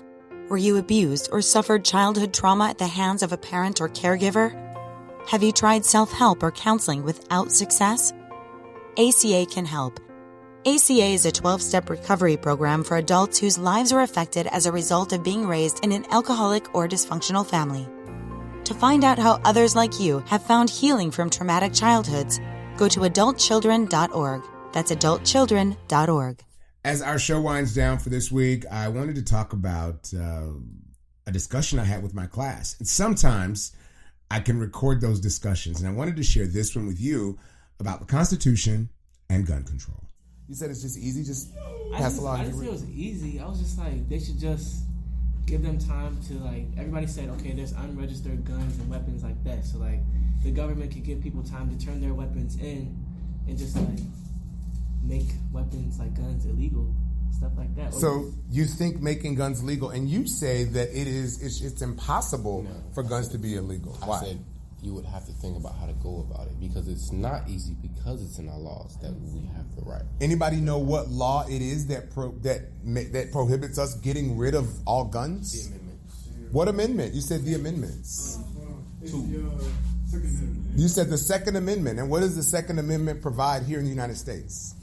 Were you abused or suffered childhood trauma at the hands of a parent or caregiver? Have you tried self-help or counseling without success? ACA can help. ACA is a 12-step recovery program for adults whose lives are affected as a result of being raised in an alcoholic or dysfunctional family. To find out how others like you have found healing from traumatic childhoods, go to adultchildren.org. That's adultchildren.org. As our show winds down for this week, I wanted to talk about a discussion I had with my class. And sometimes I can record those discussions, and I wanted to share this one with you about the Constitution and gun control. You said it's just easy, just pass along. I didn't say it was easy. I was just like, they should just give them time to, like, everybody said, okay, there's unregistered guns and weapons like that. So, like, the government could give people time to turn their weapons in and just, like, make weapons like guns illegal, stuff like that. So you think making guns legal, and you say that it's impossible for guns to be illegal. Why? I said you would have to think about how to go about it because it's not easy because it's in our laws that we have the right. Anybody know what law it is that prohibits us getting rid of all guns? The amendments. What amendment? You said the amendments. You said the Second Amendment. And what does the Second Amendment provide here in the United States?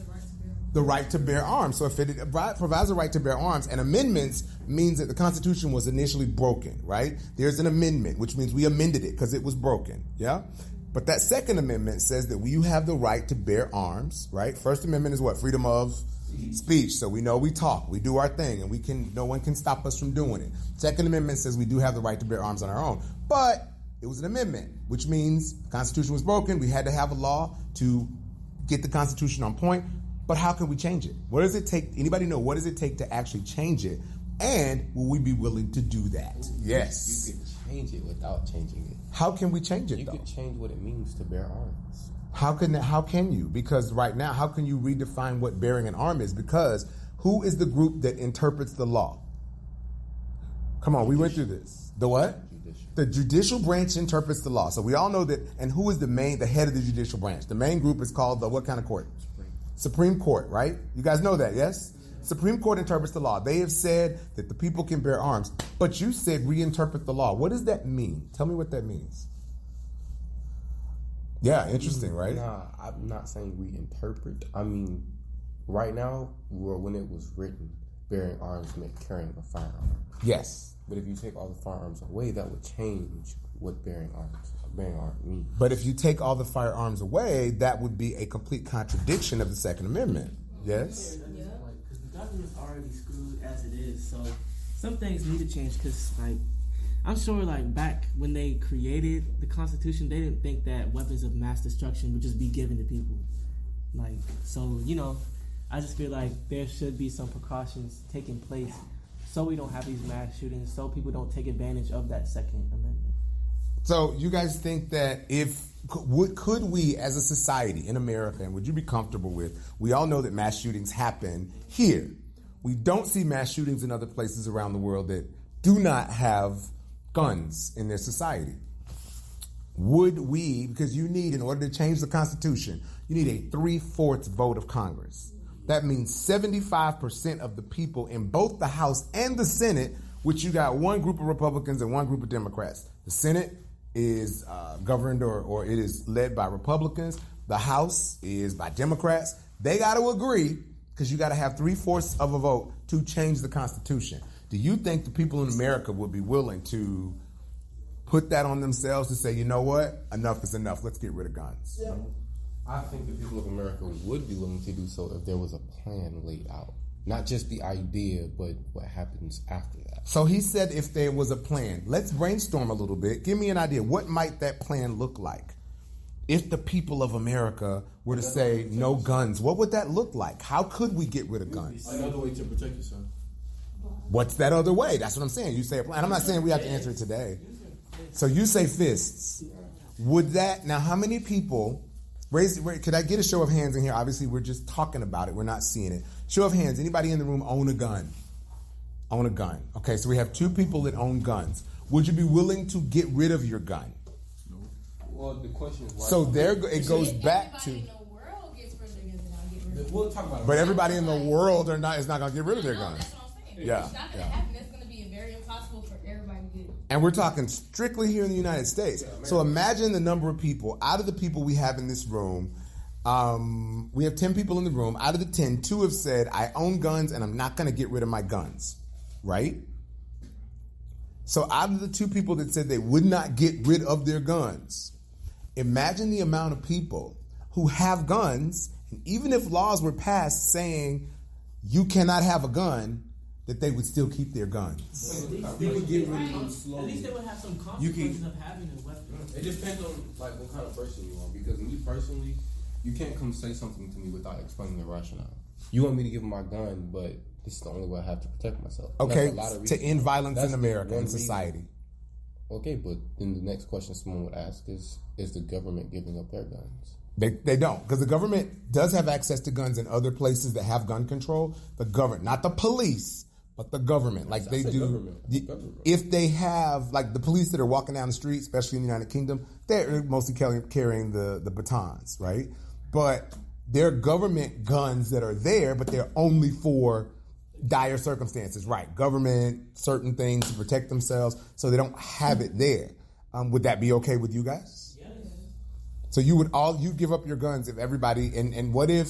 The right to bear arms. So if it provides a right to bear arms, and amendments means that the Constitution was initially broken, right? There's an amendment, which means we amended it because it was broken, yeah? But that Second Amendment says that you have the right to bear arms, right? First Amendment is what? Freedom of speech. So we know we talk, we do our thing, and no one can stop us from doing it. Second Amendment says we do have the right to bear arms on our own. But it was an amendment, which means the Constitution was broken. We had to have a law to get the Constitution on point. But how can we change it? What does it take? Anybody know what does it take to actually change it? And will we be willing to do that? Yes. You could change it without changing it. How can we change it, though? You could change what it means to bear arms. How can you? Because right now, how can you redefine what bearing an arm is? Because who is the group that interprets the law? Come on, we went through this. The what? The judicial branch interprets the law. So we all know that. And who is the head of the judicial branch? The main group is called the what kind of court? Supreme Court, right? You guys know that, yes? Supreme Court interprets the law. They have said that the people can bear arms, but you said reinterpret the law. What does that mean? Tell me what that means. Yeah, interesting, right? Nah, I'm not saying reinterpret. I mean, right now, when it was written, bearing arms meant carrying a firearm. Yes. But if you take all the firearms away, that would change what bearing arms means. But if you take all the firearms away, that would be a complete contradiction of the Second Amendment. Yes? Yeah. Because the government's already screwed as it is. So some things need to change because, like, I'm sure, like, back when they created the Constitution, they didn't think that weapons of mass destruction would just be given to people. Like, so, you know, I just feel like there should be some precautions taking place so we don't have these mass shootings, so people don't take advantage of that Second Amendment. So you guys think that could we as a society in America, and would you be comfortable with, we all know that mass shootings happen here. We don't see mass shootings in other places around the world that do not have guns in their society. Would we, because you need, in order to change the Constitution, you need a 3/4 vote of Congress. That means 75% of the people in both the House and the Senate, which you got one group of Republicans and one group of Democrats. The Senate is governed or it is led by Republicans. The House is by Democrats. They got to agree because you got to have 3/4 of a vote to change the Constitution. Do you think the people in America would be willing to put that on themselves to say, you know what, enough is enough, let's get rid of guns? Yeah. I think the people of America would be willing to do so if there was a plan laid out. Not just the idea, but what happens after that. So he said if there was a plan. Let's brainstorm a little bit. Give me an idea. What might that plan look like? If the people of America were to say no guns, what would that look like? How could we get rid of guns? Another way to protect yourself. What's that other way? That's what I'm saying. You say a plan. I'm not saying we have to answer it today. So you say fists. Would that, now how many people, could I get a show of hands in here? Obviously, we're just talking about it. We're not seeing it. Show of hands. Anybody in the room own a gun? Own a gun. Okay, so we have 2 people that own guns. Would you be willing to get rid of your gun? No. Well, the question is why. So there it goes back to. We'll talk about it. But everybody in the world is not going to get rid of their guns. That's what I'm saying. Yeah. It's not going to happen. It's going to be very impossible for everybody to get it. And we're talking strictly here in the United States. So imagine the number of people, out of the people we have in this room, We have 10 people in the room. Out of the 10, 2 have said, I own guns and I'm not going to get rid of my guns. Right? So out of the 2 people that said they would not get rid of their guns, imagine the amount of people who have guns, and even if laws were passed saying you cannot have a gun, that they would still keep their guns. At least they would get rid of them slowly. At least they would have some consequences of having a weapon. It depends on like what kind of person you are. Because me personally, you can't come say something to me without explaining the rationale. You want me to give them my gun, but this is the only way I have to protect myself. Okay, to end violence in America and society. Okay, but then the next question someone would ask is the government giving up their guns? They don't, because the government does have access to guns in other places that have gun control. The government, not the police, but the government. Like they do. If they have, like the police that are walking down the street, especially in the United Kingdom, they're mostly carrying the batons, right? But they're government guns that are there, but they're only for dire circumstances, right? Government, certain things to protect themselves, so they don't have it there. Would that be okay with you guys? So you give up your guns if everybody, and what if,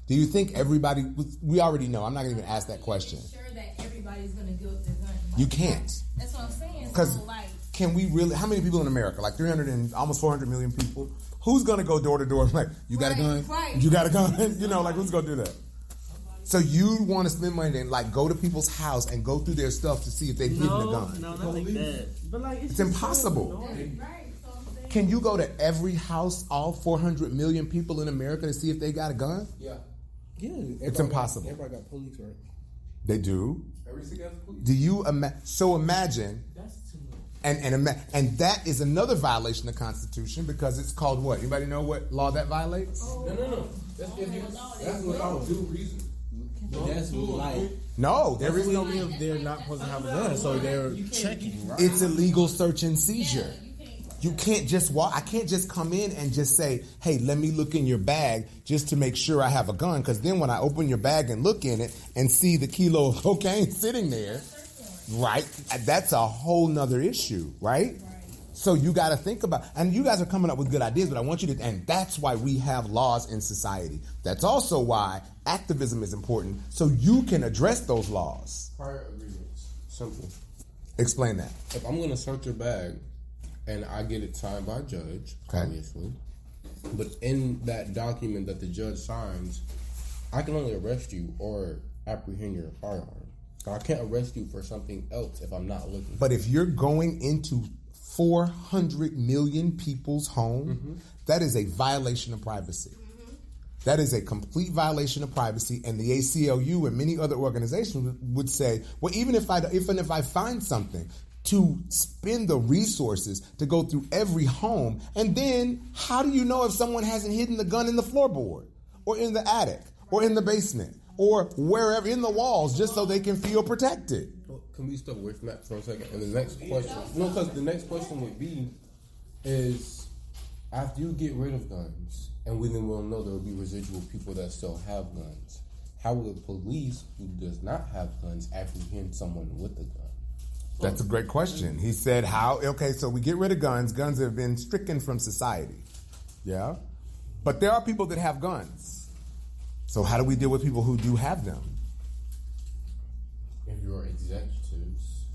do you think everybody, we already know, I'm not going to even ask that question. Sure that everybody's going to give up their guns. You can't. That's what I'm saying. Because can we really, how many people in America? Like 300 and almost 400 million people. Who's going to go door to door like, you got a gun? Right. You got a gun? You know, like who's going to do that? So you want to spend money and like go to people's house and go through their stuff to see if they've hidden a gun. No, not like that. But like it's impossible. Can you go to every house, all 400 million people in America, to see if they got a gun? Yeah. It's impossible. Everybody got police, right? They do. Every city has police. Do you imagine? That's too much. And that is another violation of the Constitution because it's called what? Anybody know what law that violates? No. That's without due reason. That's like no, there is no. They're not supposed to have a gun, so they're checking. Right? It's illegal search and seizure. You can't just walk. I can't just come in and just say, hey, let me look in your bag just to make sure I have a gun. Because then when I open your bag and look in it and see the kilo of cocaine sitting there, right, that's a whole nother issue, right? So you got to think about, and you guys are coming up with good ideas, but I want you to, and that's why we have laws in society. That's also why activism is important, so you can address those laws. Prior agreements. Simple. Explain that. If I'm going to search your bag, and I get it signed by a judge, obviously. But in that document that the judge signs, I can only arrest you or apprehend your firearm. I can't arrest you for something else if I'm not looking. But if you're going into 400 million people's home, that is a violation of privacy. That is a complete violation of privacy, and the ACLU and many other organizations would say, well, even if I find something, to spend the resources to go through every home. And then how do you know if someone hasn't hidden the gun in the floorboard or in the attic or in the basement or wherever in the walls just so they can feel protected? Can we step away from that for a second? And the next question, because the next question would be is after you get rid of guns and we then will know there will be residual people that still have guns, how will the police who does not have guns apprehend someone with a gun? That's a great question. He said, so we get rid of guns. Guns have been stricken from society. Yeah? But there are people that have guns. So how do we deal with people who do have them? If your executives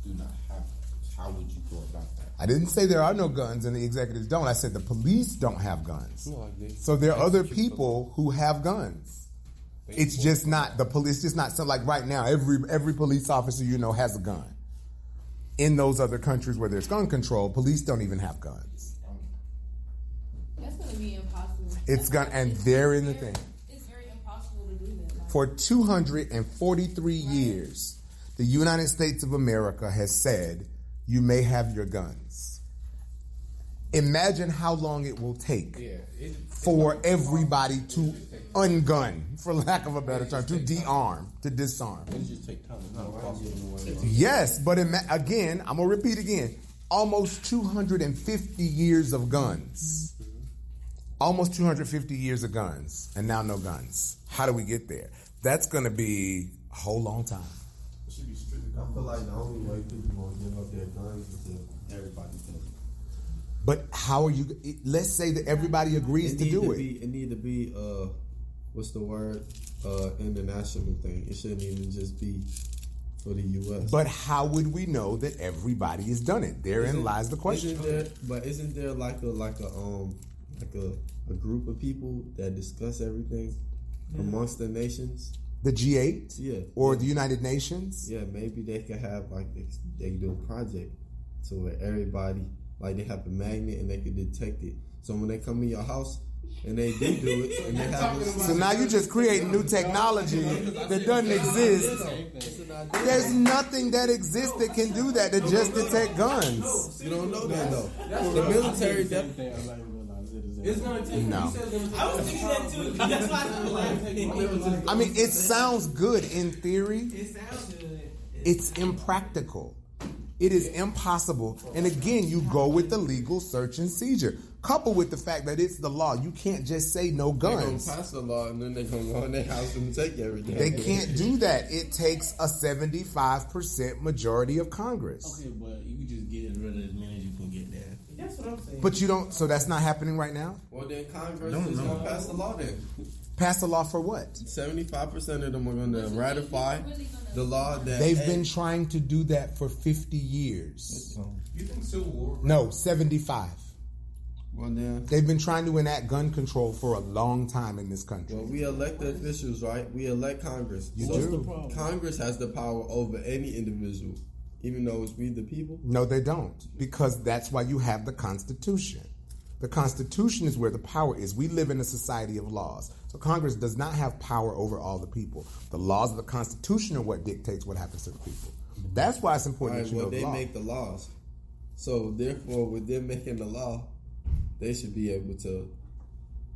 do not have guns, how would you go about that? I didn't say there are no guns and the executives don't. I said the police don't have guns. So there are other people who have guns. It's just not the police. Just not so like right now. Every police officer you know has a gun. In those other countries where there's gun control, police don't even have guns. That's going to be impossible. And they're in the thing. It's very impossible to do that. For 243 years, the United States of America has said, you may have your guns. Imagine how long it will take for everybody to ungun, for lack of a better term, to disarm. It just take time. Yes, but again, I'm going to repeat again, almost 250 years of guns. Almost 250 years of guns, and now no guns. How do we get there? That's going to be a whole long time. It should be strictly. I feel like the only way people going to give up their guns is if everybody does it. But how are you? Let's say that everybody agrees to do it. It need to be what's the word? International thing. It shouldn't even just be for the U.S. But how would we know that everybody has done it? Therein lies the question. Isn't there like a group of people that discuss everything amongst the nations? The G8? Yeah. Or the United Nations? Yeah, maybe they could have they do a project so where everybody, like they have a magnet and they could detect it. So when they come in your house and they do it, and they have so now you're just creating new technology that doesn't exist. There's nothing that exists that can do that to just detect guns. You don't know that though. The military it's going to take no. I was thinking that too. That's why I mean, it sounds good in theory. It sounds good. It's impractical. It is impossible. And again, you go with the legal search and seizure. Coupled with the fact that it's the law. You can't just say no guns. They're going to pass the law and then they're going to go in their house and take everything. They can't do that. It takes a 75% majority of Congress. Okay, but you can just get rid of as many as you can get there. That's what I'm saying. But you don't, so that's not happening right now? Well, then Congress is going to pass the law then. Pass the law for what? 75% of them are going to ratify the law that... They've been trying to do that for 50 years. You think Civil War... No, 75. Well, then... They've been trying to enact gun control for a long time in this country. Well, we elect the officials, right? We elect Congress. You do. Congress has the power over any individual, even though it's we the people? No, they don't. Because that's why you have the Constitution. The Constitution is where the power is. We live in a society of laws. So Congress does not have power over all the people. The laws of the Constitution are what dictates what happens to the people. That's why it's important that you know the law. They make the laws. So therefore, with them making the law, they should be able to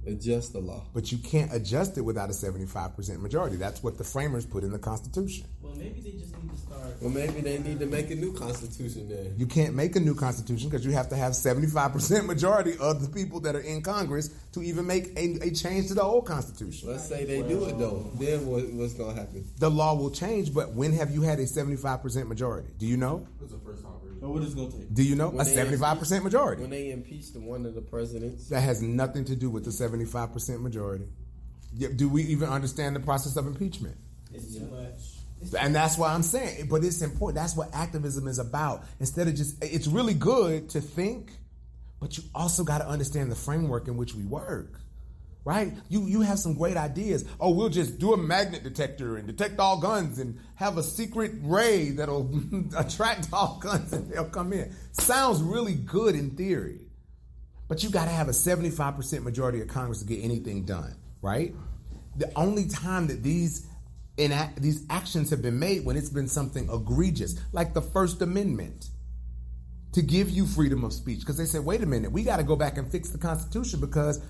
adjust the law. But you can't adjust it without a 75% majority. That's what the framers put in the Constitution. Well, maybe they just need to start... Well, maybe they need to make a new Constitution then. You can't make a new Constitution because you have to have 75% majority of the people that are in Congress to even make a change to the old Constitution. Let's say they do it though. Then what's going to happen? The law will change, but when have you had a 75% majority? Do you know? What's the first time? So what is it going to take? Do you know? A 75% majority. When they impeached one of the presidents. That has nothing to do with the 75% majority. Do we even understand the process of impeachment? It's too much. And that's why I'm saying, but it's important. That's what activism is about. Instead of just, it's really good to think, but you also got to understand the framework in which we work, right? You have some great ideas. Oh, we'll just do a magnet detector and detect all guns and have a secret ray that'll attract all guns and they'll come in. Sounds really good in theory, but you got to have a 75% majority of Congress to get anything done, right? The only time that these actions have been made when it's been something egregious, like the First Amendment, to give you freedom of speech. Because they said, wait a minute, we got to go back and fix the Constitution because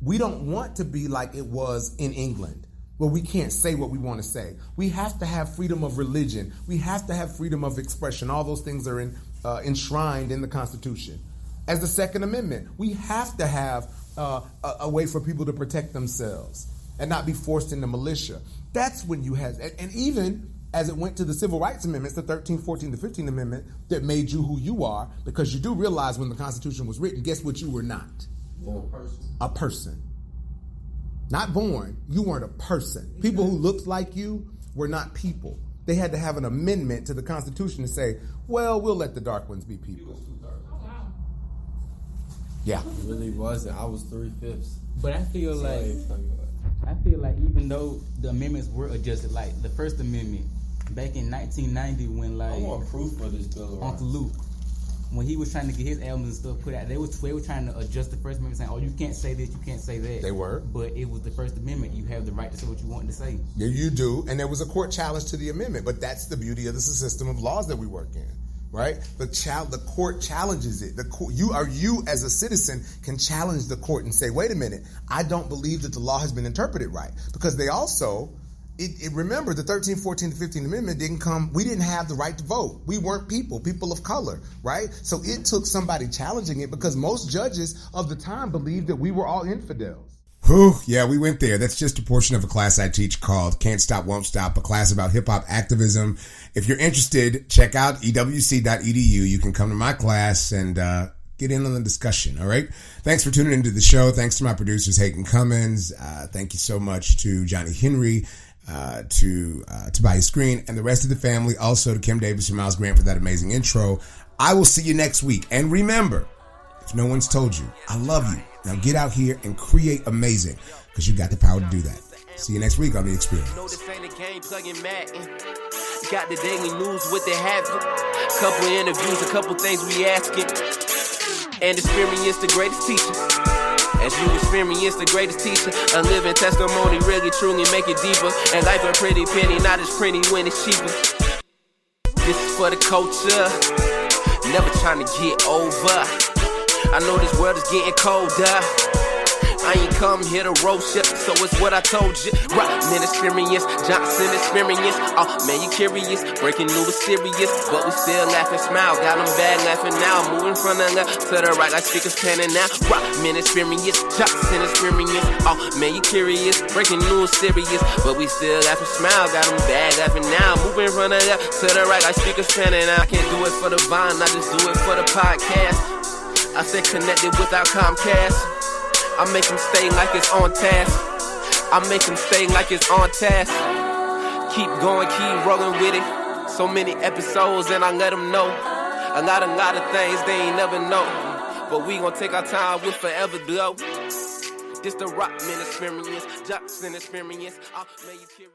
we don't want to be like it was in England, where we can't say what we want to say. We have to have freedom of religion. We have to have freedom of expression. All those things are enshrined in the Constitution. As the Second Amendment, we have to have a way for people to protect themselves and not be forced into militia. That's when you had, and even as it went to the Civil Rights Amendments, the 13th, 14th, the 15th Amendment, that made you who you are, because you do realize when the Constitution was written, guess what you were not? A person. Not born. You weren't a person. People who looked like you were not people. They had to have an amendment to the Constitution to say, well, we'll let the dark ones be people. Yeah. It really wasn't. I was 3/5. But I feel like even though the amendments were adjusted, like the First Amendment back in 1990 when like I want proof for this bill. Uncle Luke, when he was trying to get his albums and stuff put out, they were trying to adjust the First Amendment, saying, "Oh, you can't say this, you can't say that." They were, but it was the First Amendment. You have the right to say what you want to say. Yeah, you do, and there was a court challenge to the amendment. But that's the beauty of the system of laws that we work in, right? The court challenges it. The court, you as a citizen can challenge the court and say, "Wait a minute, I don't believe that the law has been interpreted right," because they also. Remember, the 13th, 14th, 15th Amendment didn't come, we didn't have the right to vote. We weren't people of color, right? So it took somebody challenging it because most judges of the time believed that we were all infidels. Whew, yeah, we went there. That's just a portion of a class I teach called Can't Stop, Won't Stop, a class about hip-hop activism. If you're interested, check out ewc.edu. You can come to my class and Get in on the discussion, all right? Thanks for tuning into the show. Thanks to my producers, Hayden Cummins. Thank you so much to Johnny Henry, to Tobias Green, and the rest of the family. Also to Kim Davis and Miles Grant for that amazing intro. I will see you next week. And remember, if no one's told you, I love you. Now get out here and create amazing, because you got the power to do that. See you next week on The Experience. No, this ain't a game, plugging Madden. Got the daily news, what they happen. Couple interviews, a couple things we asking. And experience the greatest teacher. As you experience the greatest teacher, a living testimony, really truly make it deeper. And life a pretty penny, not as pretty when it's cheaper. This is for the culture, never trying to get over. I know this world is getting colder. I ain't come here to roast ya, so it's what I told you. Rahman Experience, Johnson Experience. Oh man, you curious? Breaking news serious, but we still laugh and smile. Got them bad laughing now, moving from the left to the right like speakers panning now. Rahman Experience, Johnson Experience. Oh man, you curious? Breaking news serious, but we still laugh and smile. Got them bad laughing now, moving from the left to the right like speakers panning now. I can't do it for the Vine, I just do it for the podcast. I stay connected without Comcast. I make them stay like it's on task. I make them stay like it's on task. Keep going, keep rolling with it. So many episodes and I let them know. A lot of things they ain't never know. But we gon' take our time, we'll forever glow. This the Rahman Experience, Jackson Experience. May you carry